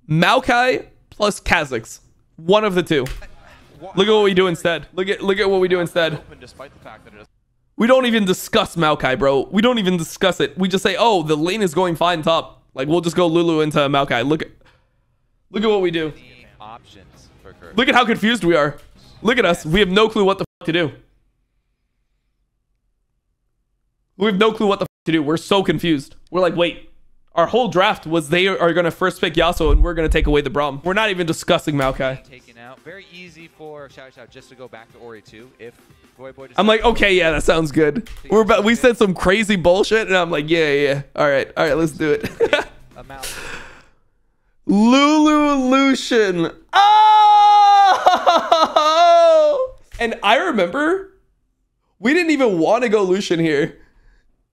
Maokai plus Kha'Zix. One of the two. Look at what we do instead. Look at what we do instead. We don't even discuss Maokai, bro. We don't even discuss it. We just say, oh, the lane is going fine top. Like, we'll just go Lulu into Maokai. Look at what we do. Look at how confused we are. Look at us. We have no clue what the fuck to do. We have no clue what the fuck to do. We're so confused. We're like, wait. Our whole draft was they are going to first pick Yasuo and we're going to take away the Braum. We're not even discussing Maokai. Taken out. Very easy for Shout just to go back to Ori 2 if Boy I'm like, okay, yeah, that sounds good. We said some crazy bullshit and I'm like, yeah. All right, let's do it. Lulu Lucian. Oh! And I remember we didn't even want to go Lucian here.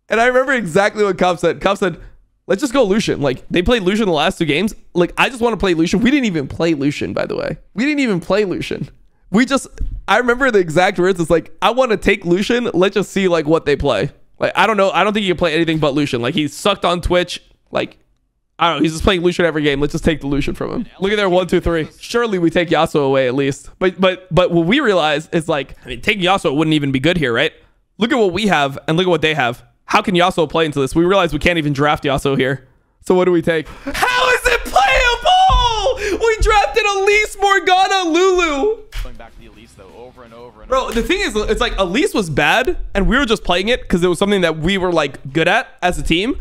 And I remember exactly what Cop said. Cop said, let's just go Lucian. Like, they played Lucian the last 2 games. Like, I just want to play Lucian. We didn't even play Lucian, by the way. We didn't even play Lucian. I remember the exact words. It's like, I want to take Lucian. Let's just see, like, what they play. Like, I don't know. I don't think he can play anything but Lucian. Like, he's sucked on Twitch. Like, I don't know. He's just playing Lucian every game. Let's just take the Lucian from him. Look at their 1, 2, 3. Surely we take Yasuo away at least. But what we realize is, like, I mean, taking Yasuo wouldn't even be good here, right? Look at what we have and look at what they have. How can Yasuo play into this? We realize we can't even draft Yasuo here. So what do we take? How is it playable? We drafted Elise, Morgana, Lulu. Going back to the Elise though, over and over. Bro, the thing is, it's like Elise was bad and we were just playing it because it was something that we were like good at as a team.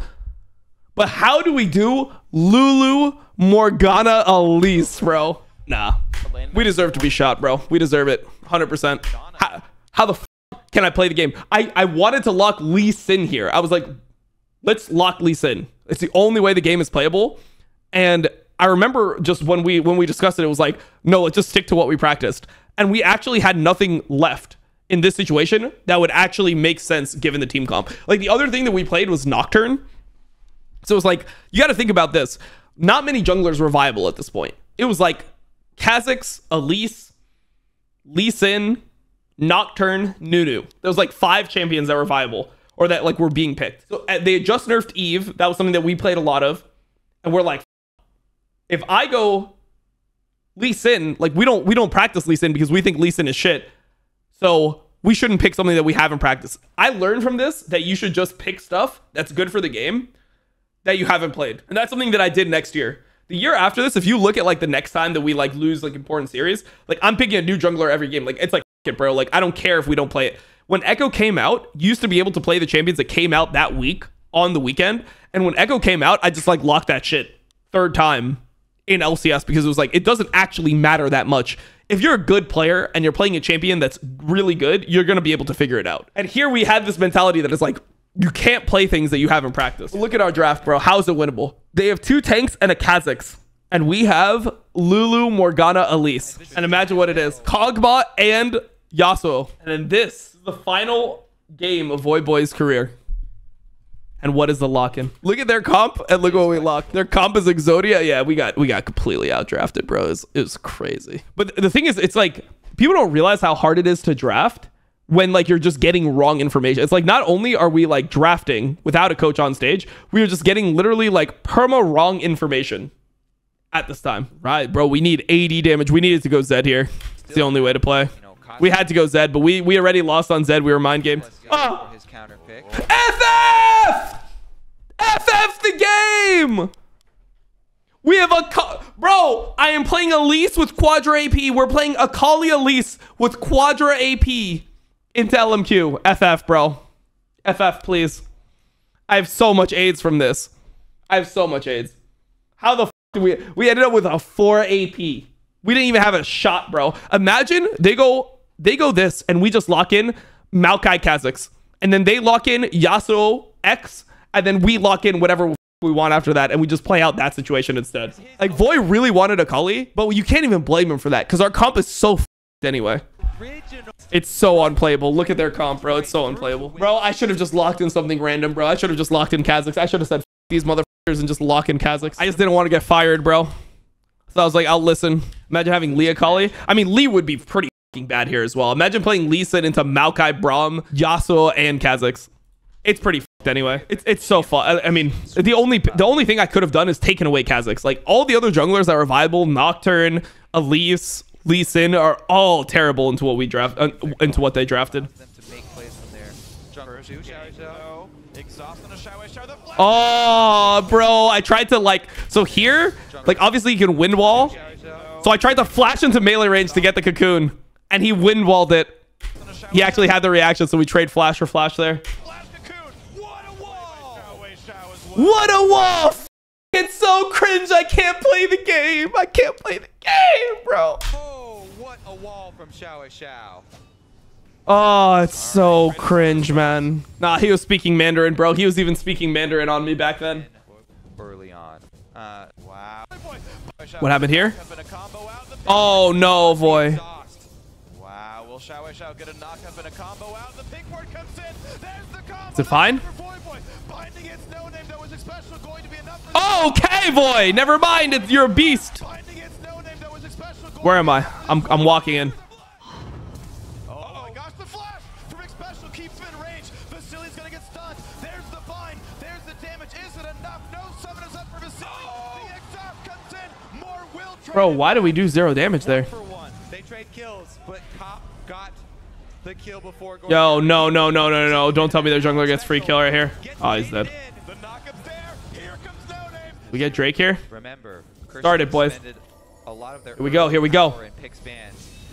But how do we do Lulu, Morgana, Elise, bro? Nah. We deserve to be shot, bro. We deserve it. 100%. How the f can I play the game? I wanted to lock Lee Sin here. I was like, let's lock Lee Sin. It's the only way the game is playable. And I remember just when we discussed it, it was like, no, let's just stick to what we practiced. And we actually had nothing left in this situation that would actually make sense given the team comp. Like, the other thing that we played was Nocturne. So it was like, you got to think about this. Not many junglers were viable at this point. It was like Kha'Zix, Elise, Lee Sin, Nocturne, Nunu. There was like 5 champions that were viable or that like were being picked. So they had just nerfed Eve. That was something that we played a lot of. And we're like, if I go Lee Sin, like we don't practice Lee Sin because we think Lee Sin is shit. So we shouldn't pick something that we haven't practiced. I learned from this that you should just pick stuff that's good for the game that you haven't played. And that's something that I did next year. The year after this, if you look at like the next time that we like lose like important series, like I'm picking a new jungler every game. Like, it's like, it, bro. Like, I don't care if we don't play it. When Echo came out, you used to be able to play the champions that came out that week on the weekend. And when Echo came out, I just like locked that shit 3rd time in LCS because it was like, it doesn't actually matter that much. If you're a good player and you're playing a champion that's really good, you're going to be able to figure it out. And here we had this mentality that is like, you can't play things that you haven't practiced. Look at our draft, bro. How is it winnable? They have 2 tanks and a Kha'Zix. And we have Lulu, Morgana, Elise. And imagine what it is. Kogbot and Yasuo. And then this is the final game of Voyboy's career. And what is the lock-in? Look at their comp and look what we locked. Their comp is Exodia. Yeah, we got completely outdrafted, bro. It was crazy. But the thing is, it's like people don't realize how hard it is to draft when like you're just getting wrong information. It's like not only are we like drafting without a coach on stage, we are just getting literally like perma wrong information at this time. Right, bro, we need 80 damage. We needed to go Zed here. It's the only way to play. We had to go Zed, but we already lost on Zed. We were mind gamed. Oh. His counter pick. FF! FF the game! We have bro, I am playing Elise with Quadra AP. We're playing Akali Elise with Quadra AP into LMQ. FF, bro. FF, please. I have so much AIDS from this. I have so much AIDS. How the f did we ended up with a 4 AP. We didn't even have a shot, bro. Imagine they go this and we just lock in Maokai Kha'Zix. And then they lock in Yasuo X. And then we lock in whatever we want after that. And we just play out that situation instead. Like, Voy really wanted Akali, but you can't even blame him for that. Because our comp is so anyway. It's so unplayable. Look at their comp, bro. It's so unplayable. Bro, I should have just locked in something random, bro. I should have just locked in Kha'Zix. I should have said these motherfuckers and just lock in Kha'Zix. I just didn't want to get fired, bro. So I was like, I'll listen. Imagine having Lee Akali. I mean, Lee would be pretty bad here as well. Imagine playing Lee Sin into Maokai, Braum, Yasuo, and Kha'Zix. It's pretty anyway. It's so fun. I mean, the only thing I could have done is taken away Kha'Zix. Like, all the other junglers that were viable, Nocturne, Elise, Lee Sin, are all terrible into what we draft into what they drafted. Oh, bro, I tried to, like, so here, like, obviously you can wind wall. So I tried to flash into melee range to get the cocoon, and he wind walled it. He actually had the reaction, so we trade flash for flash there. What a wall! It's so cringe. I can't play the game. I can't play the game, bro. Oh, what a wall from Xiao. Oh, it's so cringe, man. Nah, he was speaking Mandarin, bro. He was even speaking Mandarin on me back then. Early on. Wow. What happened here? Oh, no, Voy. Wow, will Xiao get a knock up and a combo out? The pink ward comes in. There's the combo. Is it fine? Okay, Voy. Never mind. You're a beast. Where am I? I'm walking in. Oh my gosh, the flash from Special keeps him in range. Vasily's gonna get stunned. There's the bind. There's the damage. Is it enough? No summoners up for Vasily. The exhaust comes in. More will trade. Bro, why do we do 0 damage there? They trade kills, but Cop got the kill before going. Yo, no. Don't tell me their jungler gets free kill right here. Oh, he's dead. The knockup's there. Here comes No Name. We get Drake here. Remember, started, boys. A lot of their Here we go.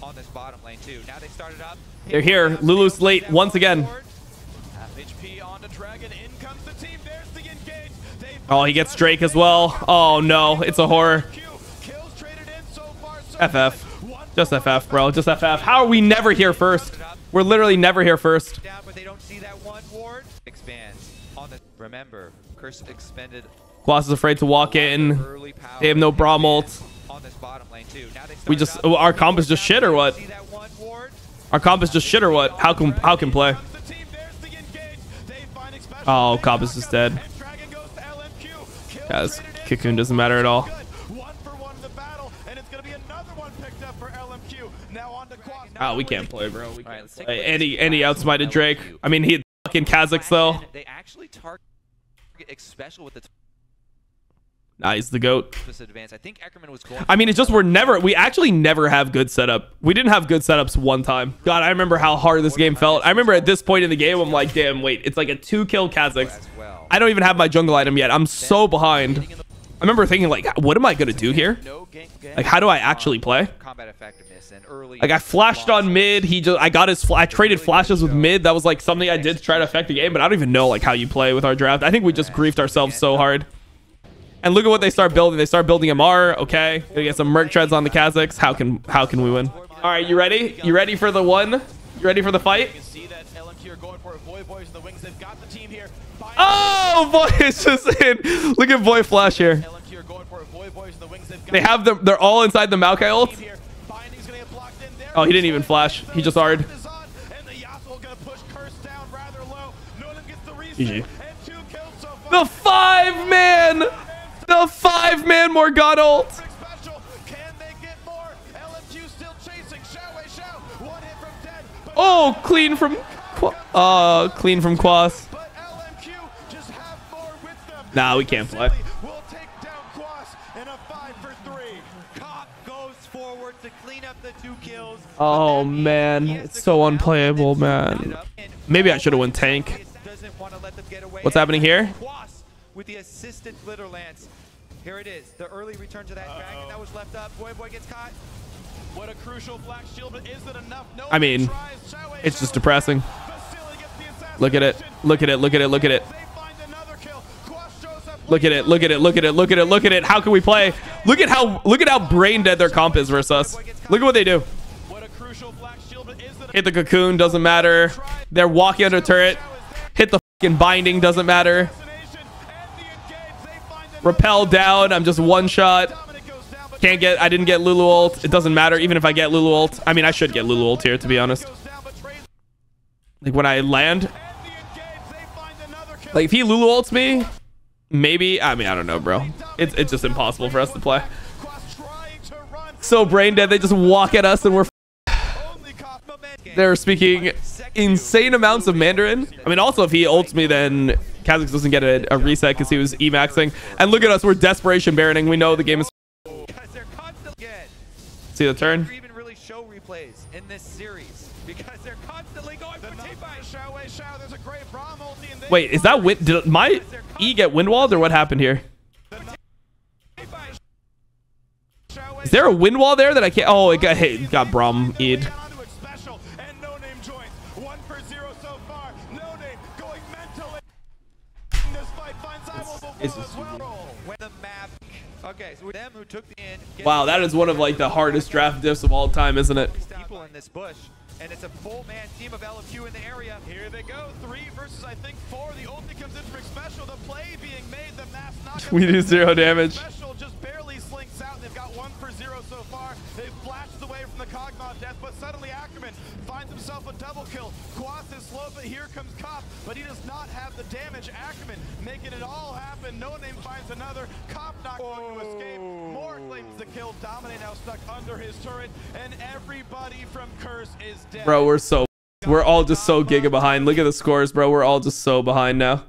On this bottom lane too. Now they started up. They're here. Lulu's late once again. Half HP onto Dragon. In comes the team. There's the engage. Oh, he gets Drake as well. Oh no, it's a horror. Kills traded in so far. FF. Just FF, bro. Just FF. How are we never here first? We're literally never here first. But they don't see that one ward. Expands on the. Remember, Curse expended. Quas is afraid to walk in. They have no Braum ult. On this bottom lane too. Now they We just our comp is just shit or what? Our comp is just shit or what? How can play? Oh, comp is just dead. Guys, Cocoon doesn't matter at all. Oh, we can't play, bro. We can't play. Any outsmited Drake. I mean, he had fucking Kha'Zix though. They actually target special with the. Nah, he's the GOAT. I think Eckerman was going. I mean, it's just we actually never have good setup. We didn't have good setups one time. God, I remember how hard this game felt. I remember at this point in the game, I'm like, damn, wait, it's like a 2-kill Kha'Zix. I don't even have my jungle item yet. I'm so behind. I remember thinking, like, what am I going to do here? Like, how do I actually play? Like, I flashed on mid. I traded flashes with mid. That was like something I did to try to affect the game, but I don't even know like how you play with our draft. I think we just griefed ourselves so hard. And look at what they start building. They start building MR. Okay, gonna get some Merc Treads on the Kha'Zix. How can we win? All right, you ready? You ready for the one? You ready for the fight? Oh, Voy is just in. Look at Voy flash here. They have them. They're all inside the Maokai ult. Oh, he didn't even flash. He just R'd. GG. The 5-man! The 5-man Morgana ult! Oh, clean from Quas. Nah, we can't play. Goes forward to clean up the Oh man, it's so unplayable, man. Maybe I should have went tank. What's happening here? With the assisted glitter lance. Here it is, the early return to that dragon that was left up. Boy gets caught. What a crucial black shield, but is it enough? No, I mean, it's just depressing. Look at it. Look at it. Look at it. Look at it. Look at it. Look at it. Look at it. Look at it. Look at it. How can we play? Look at how brain dead their comp is versus us. Look at what they do. Hit the cocoon, doesn't matter. They're walking under turret. Hit the fucking binding, doesn't matter. Repel down. I'm just one shot. I didn't get Lulu ult. It doesn't matter even if I get Lulu ult. I mean, I should get Lulu ult here, to be honest. Like when I land, like if he Lulu ults me, maybe. I mean, I don't know, bro. It's just impossible for us to play. So brain dead. They just walk at us and we're. They're speaking insane amounts of Mandarin. I mean, also if he ults me, then Kha'Zix doesn't get a reset because he was E-maxing. And look at us, we're desperation baroning. We know the game is. See the turn? Even really show replays in this series because they're constantly going for team fight. Wait, is that win? Did my E get windwalled or what happened here? Is there a wind wall there that I can't? Oh, it got hit. It got Braum E'd. Okay, so them who took the in. Wow, that is one of like the hardest draft diffs of all time, isn't it? People in this bush, and it's a full man team of LFQ in the area. Here they go, 3 versus I think 4. The ulti comes in for special. The play being made, the mass knockout. We do 0 damage. Special just barely slinks out. They've got 1 for 0 so far. They've flashed away from the Cognaw death, but suddenly Ackerman finds himself a double kill. Quas is slow, but here comes Cop, but he does not have the damage. Ackerman making it all happen. No Name finds another. Cop not going to escape. More claims the kill. Dominate now stuck under his turret, and everybody from Curse is dead. Bro, we're all just so giga behind. Look at the scores, bro. We're all just so behind now.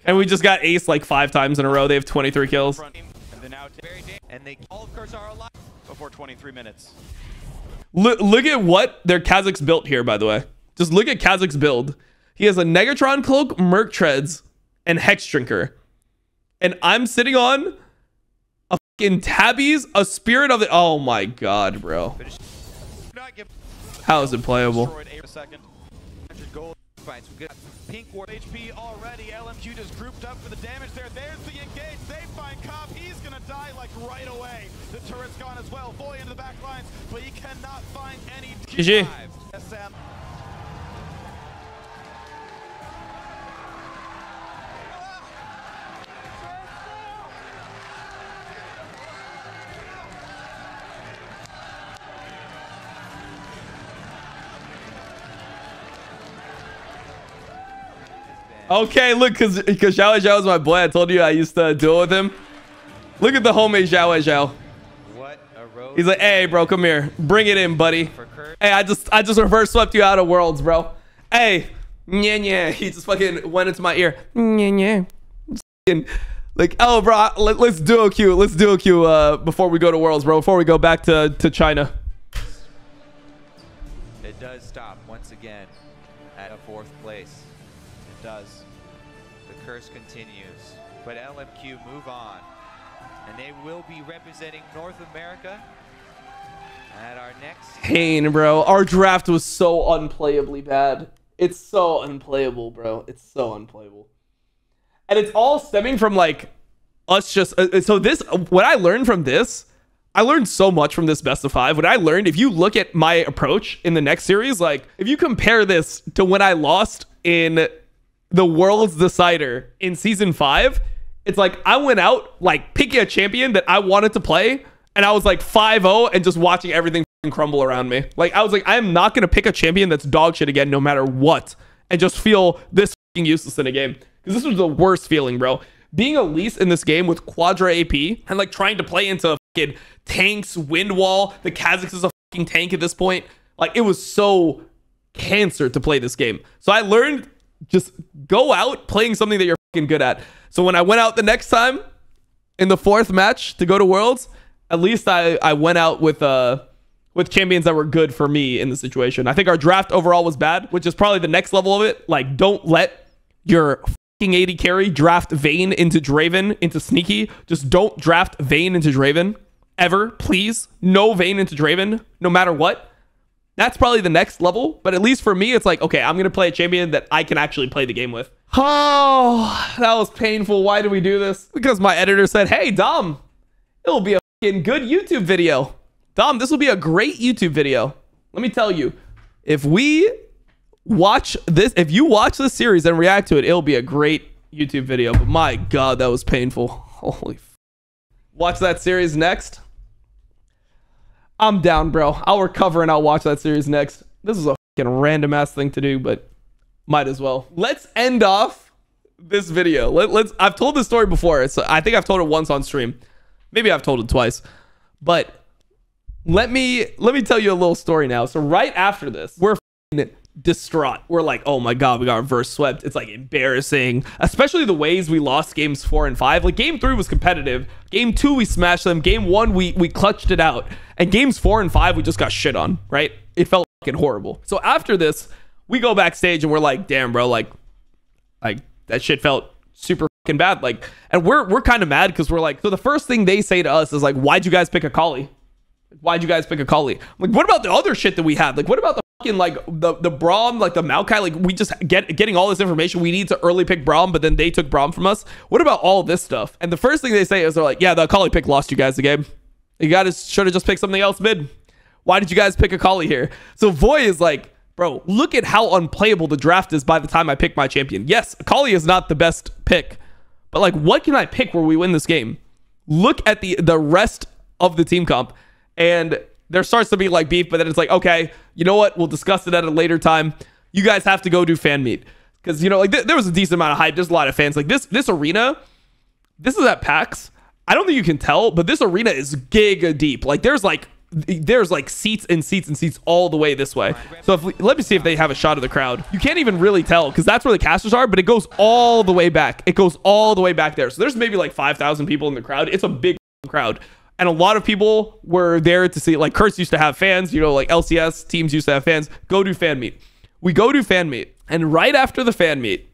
And we just got ace like 5 times in a row. They have 23 kills. And they all Curse are alive before 23 minutes. Look at what their Kha'Zix built here, by the way. Just look at Kha'Zix build. He has a Negatron Cloak, Merc Treads, and Hex Drinker. And I'm sitting on a fucking Tabbies, a Spirit of the... Oh my god, bro. How is it playable? Pink War HP already. LMQ just grouped up for the damage there. There's the engage. They find Cop. He's gonna die like right away. The turret's gone as well. Boy into the back lines, but he cannot find any. GG. SM. Okay, look, because Xiao Xiao is my boy. I told you I used to duel with him. Look at the homemade Xiao Xiao. What a road. He's like, hey, bro, come here. Bring it in, buddy. Hey, I just reverse swept you out of Worlds, bro. Hey, yeah. He just fucking went into my ear. Yeah. Like, oh, bro, let's duo queue. Let's duo queue before we go to Worlds, bro. Before we go back to China. It does stop once again at a 4th place. It does. The curse continues, but LMQ move on, and they will be representing North America at our next. Pain, bro. Our draft was so unplayably bad. It's so unplayable, bro. It's so unplayable. And it's all stemming from like us just so this what I learned from this, I learned so much from this best of 5. What I learned, if you look at my approach in the next series, like if you compare this to when I lost in the World's Decider in season 5, it's like I went out like picking a champion that I wanted to play, and I was like 5-0 and just watching everything crumble around me. Like I was like, I am not gonna pick a champion that's dog shit again no matter what, and just feel this useless in a game, because this was the worst feeling, bro. Being Elise in this game with Quadra AP and like trying to play into fucking tanks, wind wall. The Kha'Zix is a fucking tank at this point. Like it was so cancer to play this game. So I learned, just go out playing something that you're fucking good at. So when I went out the next time in the 4th match to go to Worlds, at least I went out with with champions that were good for me in the situation. I think our draft overall was bad, which is probably the next level of it. Like, don't let your fucking AD carry draft Vayne into Draven into Sneaky. Just don't draft Vayne into Draven ever, please. No Vayne into Draven, no matter what. That's probably the next level. But at least for me, it's like, okay, I'm going to play a champion that I can actually play the game with. Oh, that was painful. Why did we do this? Because my editor said, hey, Dom, it'll be a fucking good YouTube video. Dom, this will be a great YouTube video. Let me tell you, if we watch this, if you watch this series and react to it, it'll be a great YouTube video. But my God, that was painful. Holy f. Watch that series next. I'm down, bro. I'll recover and I'll watch that series next. This is a fucking random ass thing to do, but might as well. Let's end off this video. I've told this story before. I think I've told it once on stream. Maybe I've told it twice. But let me tell you a little story now. So right after this, we're distraught. We're like, oh my God, we got reverse swept. It's like embarrassing, especially the ways we lost games 4 and 5. Like game 3 was competitive. Game 2, we smashed them. Game 1, we clutched it out. And games 4 and 5, we just got shit on, right? It felt fucking horrible. So after this, we go backstage and we're like, damn, bro, like that shit felt super fucking bad. Like, and we're kind of mad because we're like, so the first thing they say to us is like, why'd you guys pick a Kali? Why'd you guys pick a Kali? Like, what about the other shit that we had? Like, what about the fucking, like, the Braum, like, the Maokai? Like, we just getting all this information. We need to early pick Braum, but then they took Braum from us. What about all this stuff? And the first thing they say is they're like, yeah, the Kali pick lost you guys the game. You guys should have just picked something else mid. Why did you guys pick a Kali here? So Voy is like, bro, look at how unplayable the draft is by the time I pick my champion. Yes, Kali is not the best pick, but like, what can I pick where we win this game? Look at the rest of the team comp. And there starts to be like beef, but then it's like, okay, you know what? We'll discuss it at a later time. You guys have to go do fan meet. Because, you know, like there was a decent amount of hype. There's a lot of fans. Like this arena, this is at PAX. I don't think you can tell, but this arena is giga deep. Like there's like seats and seats and seats all the way this way. So let me see if they have a shot of the crowd. You can't even really tell because that's where the casters are, but it goes all the way back. It goes all the way back there. So there's maybe like 5,000 people in the crowd. It's a big crowd. And a lot of people were there to see, like Kurtz used to have fans, you know, like LCS teams used to have fans. Go do fan meet. We go do fan meet. And right after the fan meet,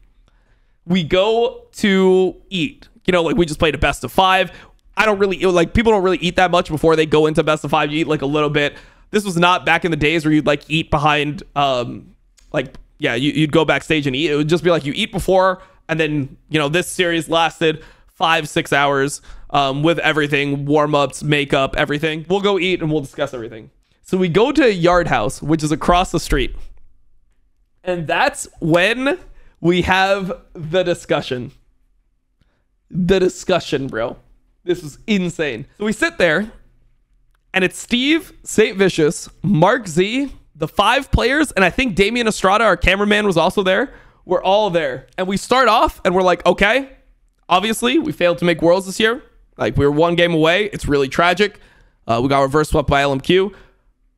we go to eat. You know, like we just played a best of 5. I don't really, like people don't really eat that much before they go into best of 5. You eat like a little bit. This was not back in the days where you'd like eat behind, like, yeah, you'd go backstage and eat. It would just be like you eat before. And then, you know, this series lasted 5-6 hours. With everything, warm-ups, makeup, everything. We'll go eat and we'll discuss everything. So we go to Yard House, which is across the street. And that's when we have the discussion. The discussion, bro. This is insane. So we sit there, and it's Steve, St. Vicious, Mark Z, the 5 players, and I think Damian Estrada, our cameraman, was also there. We're all there. And we start off, and we're like, okay, obviously, we failed to make Worlds this year. Like, we were 1 game away. It's really tragic. We got reverse swept by LMQ.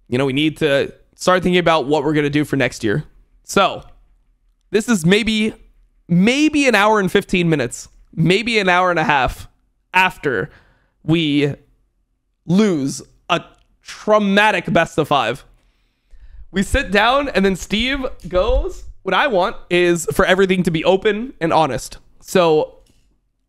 You know, we need to start thinking about what we're going to do for next year. So, this is maybe an hour and 15 minutes. Maybe an hour and a half after we lose a traumatic best of 5. We sit down, and then Steve goes, what I want is for everything to be open and honest. So,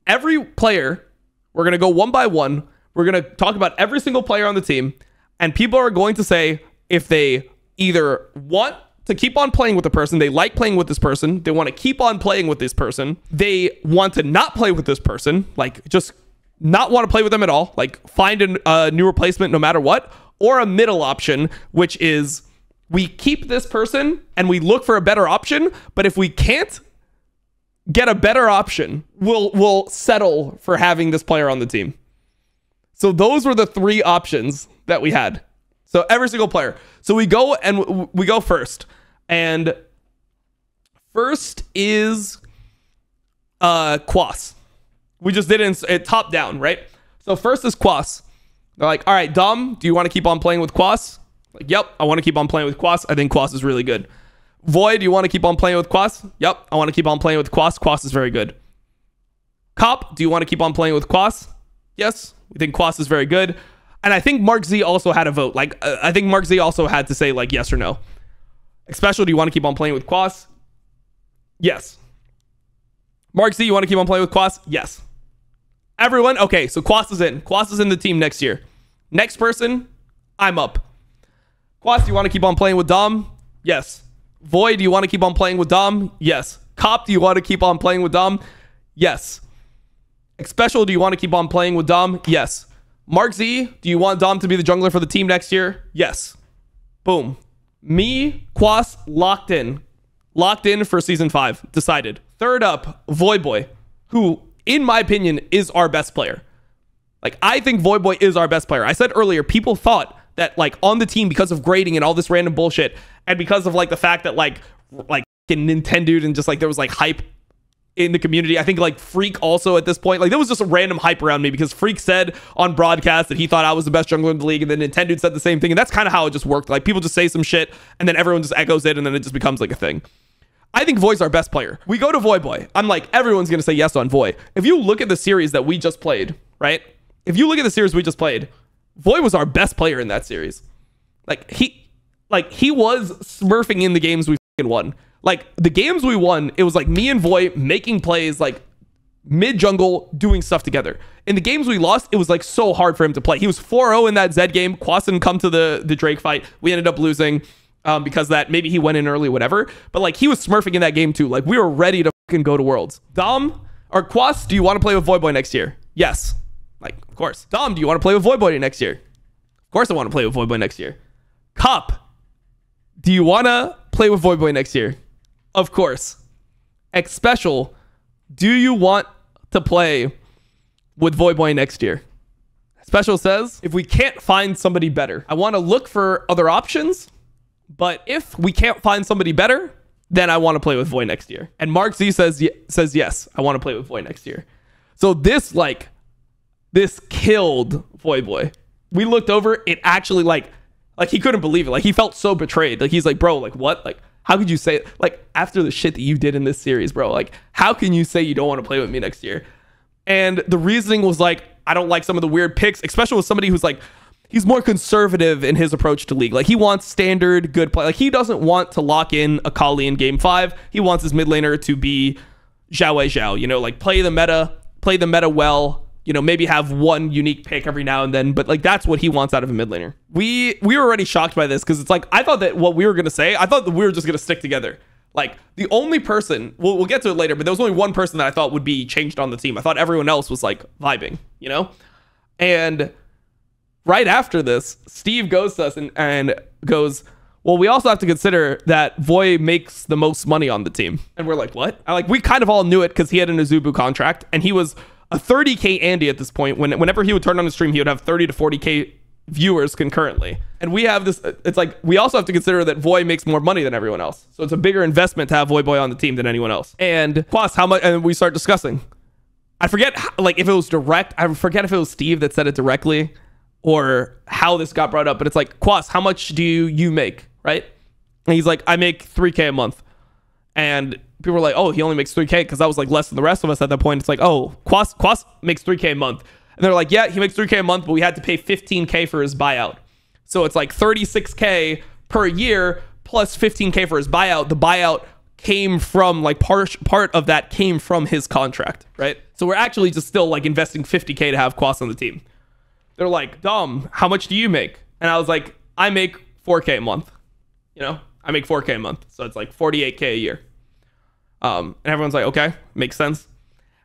every player... We're going to go one by one. We're going to talk about every single player on the team. And people are going to say if they either want to keep on playing with the person, they like playing with this person, they want to keep on playing with this person, they want to not play with this person, like just not want to play with them at all, like find a new replacement no matter what, or a middle option, which is we keep this person and we look for a better option. But if we can't get a better option, we'll settle for having this player on the team. So those were the 3 options that we had. So every single player. So we go first. And first is Quas. We just did it top down, right? So first is Quas. They're like, all right, Dom, do you want to keep on playing with Quas? Like, yep, I want to keep on playing with Quas. I think Quas is really good. Void, do you want to keep on playing with Quas? Yep, I want to keep on playing with Quas. Quas is very good. Cop, do you want to keep on playing with Quas? Yes, we think Quas is very good. And I think Mark Z also had a vote. Like, I think Mark Z also had to say, like, yes or no. Special, do you want to keep on playing with Quas? Yes. Mark Z, you want to keep on playing with Quas? Yes. Everyone? Okay, so Quas is in. Quas is in the team next year. Next person, I'm up. Quas, do you want to keep on playing with Dom? Yes. Void, do you want to keep on playing with Dom? Yes. Cop, do you want to keep on playing with Dom? Yes. Special, do you want to keep on playing with Dom? Yes. Mark Z, do you want Dom to be the jungler for the team next year? Yes. Boom. Me, Quas, locked in. Locked in for season 5. Decided. Third up, Voidboy, who, in my opinion, is our best player. Like, I think Voidboy is our best player. I said earlier, people thought that, like, on the team, because of grading and all this random bullshit, and because of, like, the fact that, like Nintendo and just, like, there was, like, hype in the community. I think, like, Freak also at this point, like, there was just a random hype around me because Freak said on broadcast that he thought I was the best jungler in the league, and then Nintendo said the same thing, and that's kind of how it just worked. Like, people just say some shit, and then everyone just echoes it, and then it just becomes, like, a thing. I think Void's our best player. We go to Voidboy. I'm like, everyone's going to say yes on Void. If you look at the series that we just played, right? If you look at the series we just played, Void was our best player in that series. Like, he was smurfing in the games we fucking won. Like, the games we won, it was like me and Void making plays, like, mid-jungle, doing stuff together. In the games we lost, it was, like, so hard for him to play. He was 4-0 in that Zed game. Quas didn't come to the Drake fight. We ended up losing. Because that maybe he went in early, whatever. But like he was smurfing in that game too. Like we were ready to fucking go to Worlds. Dom or Quas, do you want to play with Voidboy next year? Yes. Like, of course. Dom, do you want to play with Voidboy next year? Of course I want to play with Voidboy next year. Cop, do you want to play with Voidboy next year? Of course. X Special, do you want to play with Voidboy next year? Special says, if we can't find somebody better, I want to look for other options. But if we can't find somebody better, then I want to play with Void next year. And Mark Z says yes, I want to play with Void next year. So this killed Voidboy. We looked over, it actually like he couldn't believe it. Like he felt so betrayed. Like he's like, bro, like what? Like how could you say, like after the shit that you did in this series, bro, like how can you say you don't want to play with me next year? And the reasoning was like, I don't like some of the weird picks, especially with somebody who's like, he's more conservative in his approach to league. Like he wants standard good play. Like he doesn't want to lock in a Kali in game 5. He wants his mid laner to be Zhao Zhao, you know, like play the meta well, you know, maybe have one unique pick every now and then, but like that's what he wants out of a mid laner. We were already shocked by this because it's like, I thought that what we were going to say, I thought that we were just going to stick together. Like the only person, we'll get to it later, but there was only one person that I thought would be changed on the team. I thought everyone else was like vibing, you know? And right after this, Steve goes to us and goes, well, we also have to consider that Void makes the most money on the team. And we're like, what? We kind of all knew it because he had an Azubu contract and he was a 30K Andy at this point. Whenever he would turn on the stream, he would have 30 to 40K viewers concurrently. And we have this, it's like, we also have to consider that Void makes more money than everyone else. So it's a bigger investment to have Voidboy on the team than anyone else. And Quas, how much, and we start discussing. I forget like if it was direct, I forget if it was Steve that said it directly or how this got brought up, but it's like, Quas, how much do you make, right? And he's like, I make 3K a month. And people were like, oh, he only makes 3K because that was like less than the rest of us at that point. It's like, oh, Quas makes 3K a month. And they're like, yeah, he makes 3K a month, but we had to pay 15K for his buyout. So it's like 36K per year plus 15K for his buyout. The buyout came from like part of that came from his contract, right? So we're actually just still like investing 50K to have Quas on the team. They're like, Dom, how much do you make? And I was like, I make 4K a month. You know, I make 4K a month. So it's like 48K a year. And everyone's like, okay, makes sense.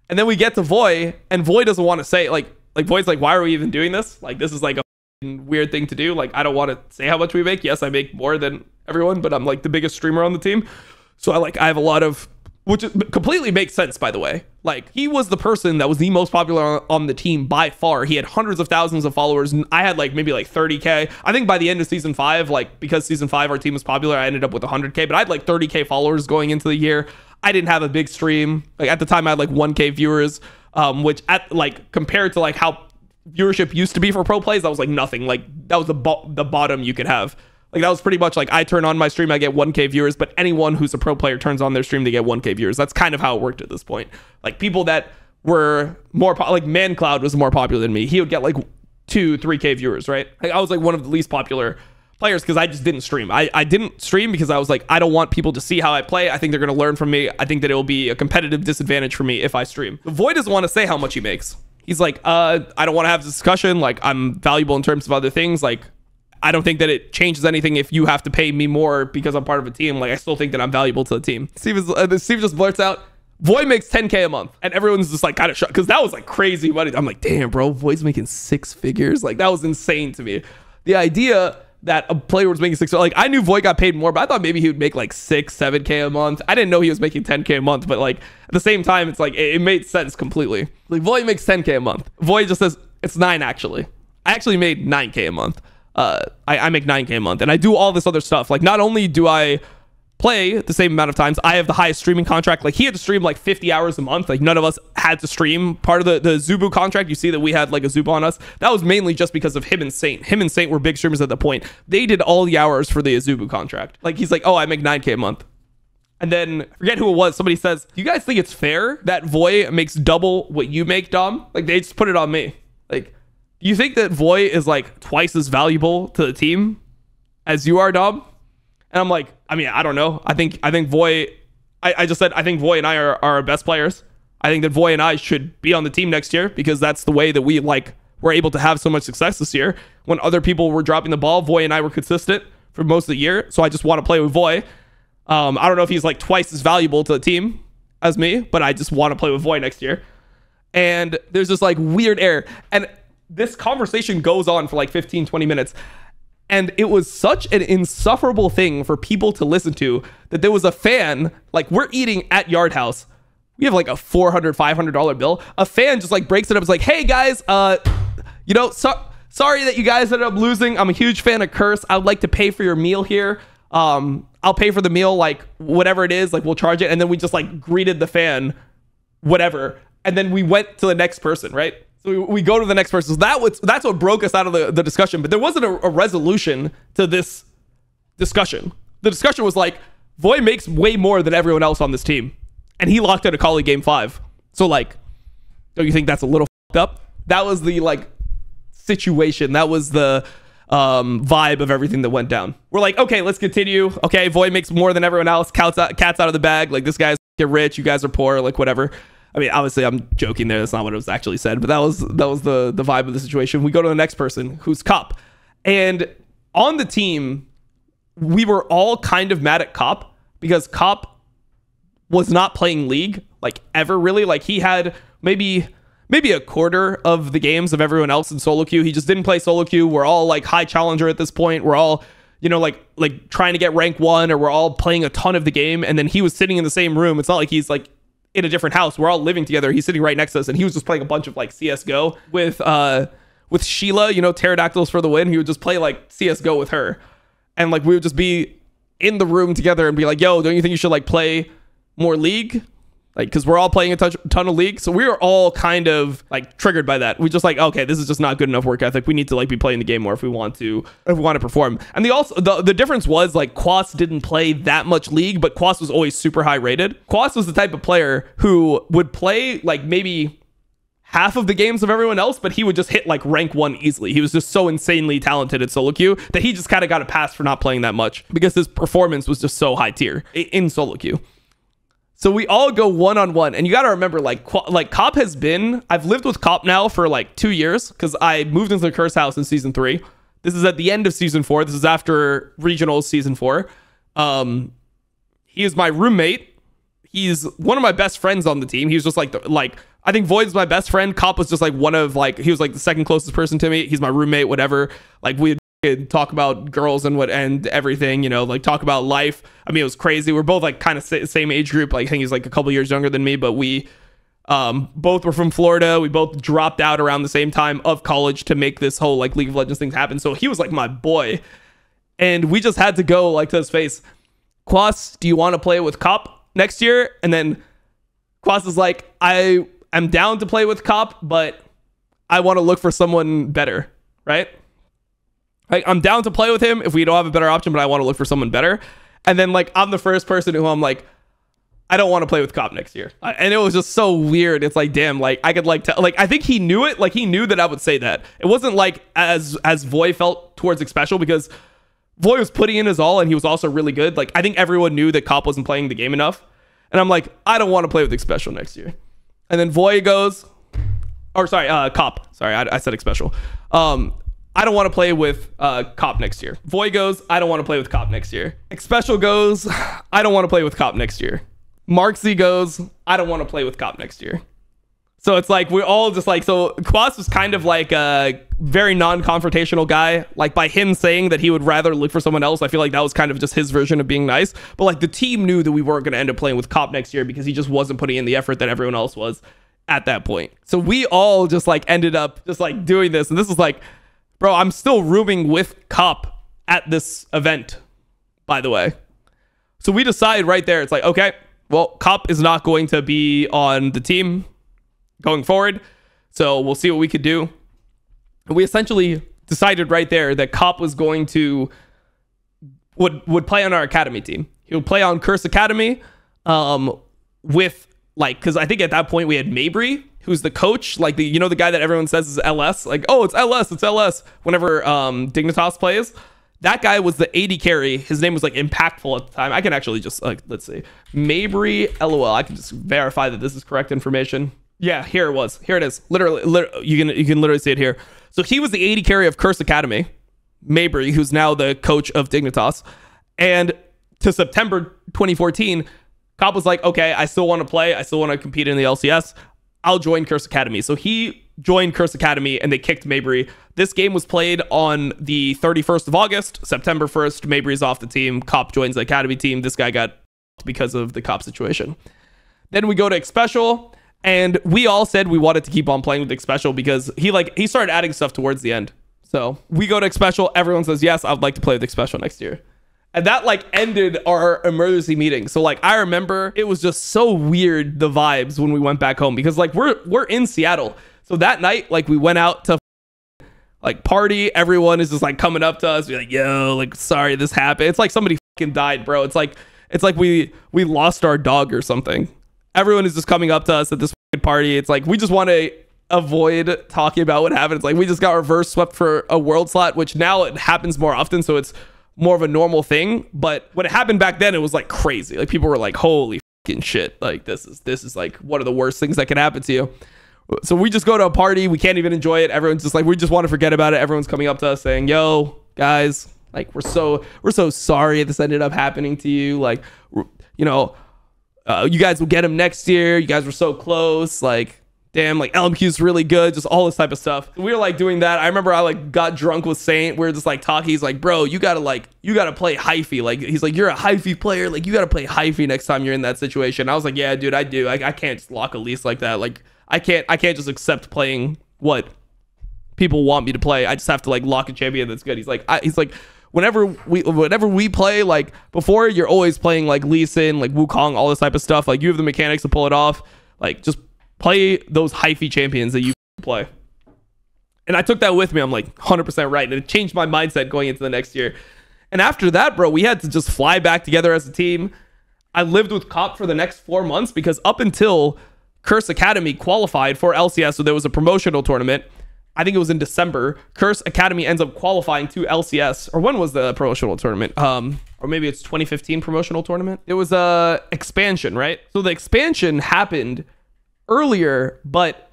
And then we get to Void, and Void doesn't want to say, like Void's like, why are we even doing this? Like, this is like a weird thing to do. Like, I don't want to say how much we make. Yes, I make more than everyone, but I'm like the biggest streamer on the team. So I have a lot of, which completely makes sense, by the way. Like, he was the person that was the most popular on the team by far. He had hundreds of thousands of followers, and I had like maybe like 30K. I think by the end of season 5, like because season 5 our team was popular, I ended up with 100K, but I had like 30K followers going into the year. I didn't have a big stream. Like at the time I had like 1K viewers, which at like compared to like how viewership used to be for pro plays, that was like nothing. Like that was the bottom you could have. Like that was pretty much like I turn on my stream, I get 1K viewers, but anyone who's a pro player turns on their stream, they get 1K viewers. That's kind of how it worked at this point. Like people that were more like ManCloud was more popular than me. He would get like 2, 3K viewers, right? Like, I was like one of the least popular players because I just didn't stream. I didn't stream because I was like, I don't want people to see how I play. I think they're going to learn from me. I think that it will be a competitive disadvantage for me if I stream. The Void doesn't want to say how much he makes. He's like, I don't want to have this discussion. Like, I'm valuable in terms of other things. Like, I don't think that it changes anything if you have to pay me more because I'm part of a team. Like, I still think that I'm valuable to the team. Steve just blurts out, Void makes 10K a month. And everyone's just like kind of shocked because that was like crazy money. I'm like, damn, bro, Void's making 6 figures. Like, that was insane to me. The idea that a player was making 6, like, I knew Void got paid more, but I thought maybe he would make like 6, 7K a month. I didn't know he was making 10K a month, but like at the same time, it's like it made sense completely. Like, Void makes 10K a month. Void just says it's 9 actually. I actually made 9K a month. I make 9K a month, and I do all this other stuff. Like, not only do I play the same amount of times, I have the highest streaming contract. Like, he had to stream like 50 hours a month. Like, none of us had to stream. Part of the Zubu contract, you see that we had like a Zubu on us. That was mainly just because of him and Saint. Him and Saint were big streamers at the point. They did all the hours for the Azubu contract. Like, he's like, oh, I make 9K a month. And then, I forget who it was, somebody says, do you guys think it's fair that Voy makes double what you make, Dom? Like, they just put it on me. Like, do you think that Voy is like twice as valuable to the team as you are, Dom? And I'm like, I mean, I don't know. I think Voy, I just said, I think Voy and I are our best players. I think that Voy and I should be on the team next year because that's the way that we like were able to have so much success this year. When other people were dropping the ball, Voy and I were consistent for most of the year. So I just want to play with Voy. I don't know if he's like twice as valuable to the team as me, but I just want to play with Voy next year. And there's this like weird air. And this conversation goes on for like 15, 20 minutes. And it was such an insufferable thing for people to listen to that there was a fan, like, we're eating at Yard House. We have like a $400, $500 bill. A fan just like breaks it up. It's like, hey guys, you know, sorry that you guys ended up losing. I'm a huge fan of Curse. I would like to pay for your meal here. I'll pay for the meal, like whatever it is, like we'll charge it. And then we just like greeted the fan, whatever. And then we went to the next person, right? So we go to the next person. So that's what broke us out of the discussion. But there wasn't a resolution to this discussion. The discussion was like, Voy makes way more than everyone else on this team. And he locked in a Kali game 5. So like, don't you think that's a little fucked up? That was the like situation. That was the vibe of everything that went down. We're like, okay, let's continue. Okay, Voy makes more than everyone else. Cat's out of the bag. Like, this guy's get rich. You guys are poor. Like, whatever. I mean, obviously, I'm joking there. That's not what it was actually said, but that was the vibe of the situation. We go to the next person, who's Cop. And on the team, we were all kind of mad at Cop because Cop was not playing League, like, ever, really. Like, he had maybe a quarter of the games of everyone else in solo queue. He just didn't play solo queue. We're all, like, high challenger at this point. We're all, you know, like trying to get rank 1, or we're all playing a ton of the game. And then he was sitting in the same room. It's not like he's, like, in a different house. We're all living together. He's sitting right next to us, and he was just playing a bunch of like CS:GO with Sheila, you know, pterodactyls for the win. He would just play like CS:GO with her, and like we would just be in the room together and be like, yo, don't you think you should like play more League? Like, because we're all playing a ton of League. So we were all kind of like triggered by that. We just like, okay, this is just not good enough work ethic. We need to like be playing the game more if we want to perform. And the difference was like Quas didn't play that much League, but Quas was always super high rated. Quas was the type of player who would play like maybe half of the games of everyone else, but he would just hit like rank 1 easily. He was just so insanely talented at solo queue that he just kind of got a pass for not playing that much because his performance was just so high tier in solo queue. So we all go one-on-one, and you got to remember, like Cop has been, I've lived with Cop now for like 2 years because I moved into the Curse house in season 3. This is at the end of season 4. This is after regionals season 4. He is my roommate. He's one of my best friends on the team. He was just like, I think Void's my best friend. Cop was just like one of like, he was like the second closest person to me. He's my roommate, whatever. Like, we talk about girls and everything, you know, like talk about life. I mean, it was crazy. We're both like kind of same age group. Like, I think he's like a couple years younger than me, but we both were from Florida. We both dropped out around the same time of college to make this whole like League of Legends things happen. So he was like my boy, and we just had to go like to his face, Quas, do you want to play with Cop next year? And then Quas is like, I am down to play with Cop, but I want to look for someone better, right? Like, I'm down to play with him if we don't have a better option, but I want to look for someone better. And then like, I'm the first person who I'm like, I don't want to play with Cop next year. And it was just so weird. It's like, damn, like I could like tell, like I think he knew it. Like he knew that I would say that. It wasn't like as Voy felt towards Xpecial, because Voy was putting in his all and he was also really good. Like I think everyone knew that Cop wasn't playing the game enough. And I'm like, I don't want to play with Xpecial next year. And then Voy goes, or sorry, Cop. Sorry, I said Xpecial. I don't want to play with Cop next year. Voy goes, I don't want to play with Cop next year. Xpecial goes, I don't want to play with Cop next year. Marksy goes, I don't want to play with Cop next year. So it's like we're all just like, so Quas was kind of like a very non-confrontational guy. Like by him saying that he would rather look for someone else, I feel like that was kind of just his version of being nice. But like the team knew that we weren't going to end up playing with Cop next year because he just wasn't putting in the effort that everyone else was at that point. So we all just like ended up just like doing this. And this is like, bro, I'm still rooming with Cop at this event, by the way. So we decide right there, it's like, okay, well, Cop is not going to be on the team going forward, so we'll see what we could do. And we essentially decided right there that Cop was going to would play on our academy team. He would play on Curse Academy with like, because I think at that point we had Mabry, who's the coach, like the, you know, the guy that everyone says is LS, like, oh, it's LS whenever Dignitas plays. That guy was the AD carry. His name was like Impactful at the time. I can actually just like, let's see, Mabry LOL. I can just verify that this is correct information. Yeah, here it was. Here it is. Literally, you can literally see it here. So he was the AD carry of Curse Academy, Mabry, who's now the coach of Dignitas. And to September 2014, Cop was like, okay, I still want to play. I still want to compete in the LCS. I'll join Curse Academy. So he joined Curse Academy and they kicked Mabry. This game was played on the 31st of August. September 1st, Mabry's off the team. Cop joins the Academy team. This guy got because of the Cop situation. Then we go to Xpecial, and we all said we wanted to keep on playing with Xpecial because he started adding stuff towards the end. So we go to Xpecial. Everyone says, yes, I'd like to play with Xpecial next year. And that like ended our emergency meeting. So like I remember it was just so weird, the vibes when we went back home, because like we're in Seattle. So that night, like we went out to like party. Everyone is just like coming up to us, be like, yo, like sorry this happened. It's like somebody fucking died, bro. It's like we lost our dog or something. Everyone is just coming up to us at this fucking party. It's like we just want to avoid talking about what happened. It's like we just got reverse swept for a world slot, which now it happens more often, so it's more of a normal thing. But when it happened back then, it was like crazy. Like people were like, holy fucking shit, like this is like one of the worst things that can happen to you. So we just go to a party, we can't even enjoy it. Everyone's just like, we just want to forget about it. Everyone's coming up to us saying, yo guys, like we're so sorry this ended up happening to you. Like, you know, you guys will get him next year. You guys were so close. Like, damn, like LMQ's really good. Just all this type of stuff. We were like doing that. I remember I like got drunk with Saint. We were just like talking. He's like, bro, you gotta play hyphy. Like, he's like, you're a hyphy player. Like, you gotta play hyphy next time you're in that situation. I was like, yeah, dude, I do. I can't just lock a lease like that. Like, I can't just accept playing what people want me to play. I just have to like lock a champion that's good. He's like, whenever we play, like before, you're always playing like Lee Sin, like Wukong, all this type of stuff. Like you have the mechanics to pull it off. Like just play those hyphy champions that you play. And I took that with me. I'm like 100% right. And it changed my mindset going into the next year. And after that, bro, we had to just fly back together as a team. I lived with Cop for the next 4 months because up until Curse Academy qualified for LCS, so there was a promotional tournament. I think it was in December. Curse Academy ends up qualifying to LCS. Or when was the promotional tournament? Or maybe it's 2015 promotional tournament. It was a expansion, right? So the expansion happened earlier, but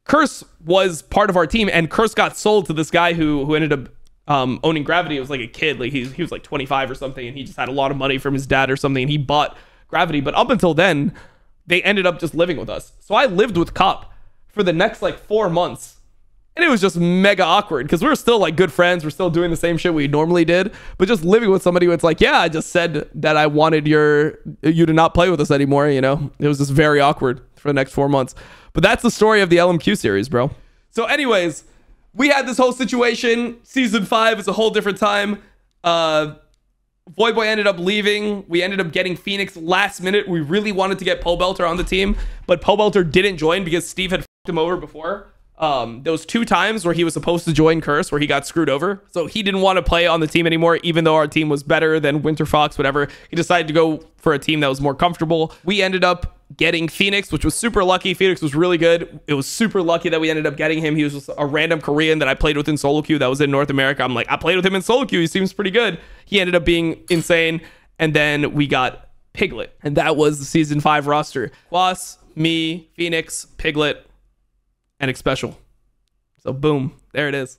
Curse was part of our team, and Curse got sold to this guy who ended up owning Gravity. It was like a kid, like he was like 25 or something, and he just had a lot of money from his dad or something, and he bought Gravity. But up until then, they ended up just living with us. So I lived with Cop for the next like 4 months, and it was just mega awkward because we were still like good friends. We're still doing the same shit we normally did, but just living with somebody who it's like, yeah, I just said that I wanted you to not play with us anymore. You know, it was just very awkward for the next 4 months. But that's the story of the LMQ series, bro. So anyways, we had this whole situation. Season 5 is a whole different time. Void Boy ended up leaving. We ended up getting Phoenix last minute. We really wanted to get Pobelter on the team, but Pobelter didn't join because Steve had fucked him over before. those 2 times where he was supposed to join Curse, where he got screwed over. So he didn't want to play on the team anymore, even though our team was better than Winter Fox, whatever. He decided to go for a team that was more comfortable. We ended up getting Phoenix, which was super lucky. Phoenix was really good. It was super lucky that we ended up getting him. He was just a random Korean that I played with in solo queue that was in North America. I'm like, I played with him in solo queue. He seems pretty good. He ended up being insane. And then we got Piglet. And that was the season 5 roster. Quas, me, Phoenix, Piglet, and Xpecial. So boom, there it is.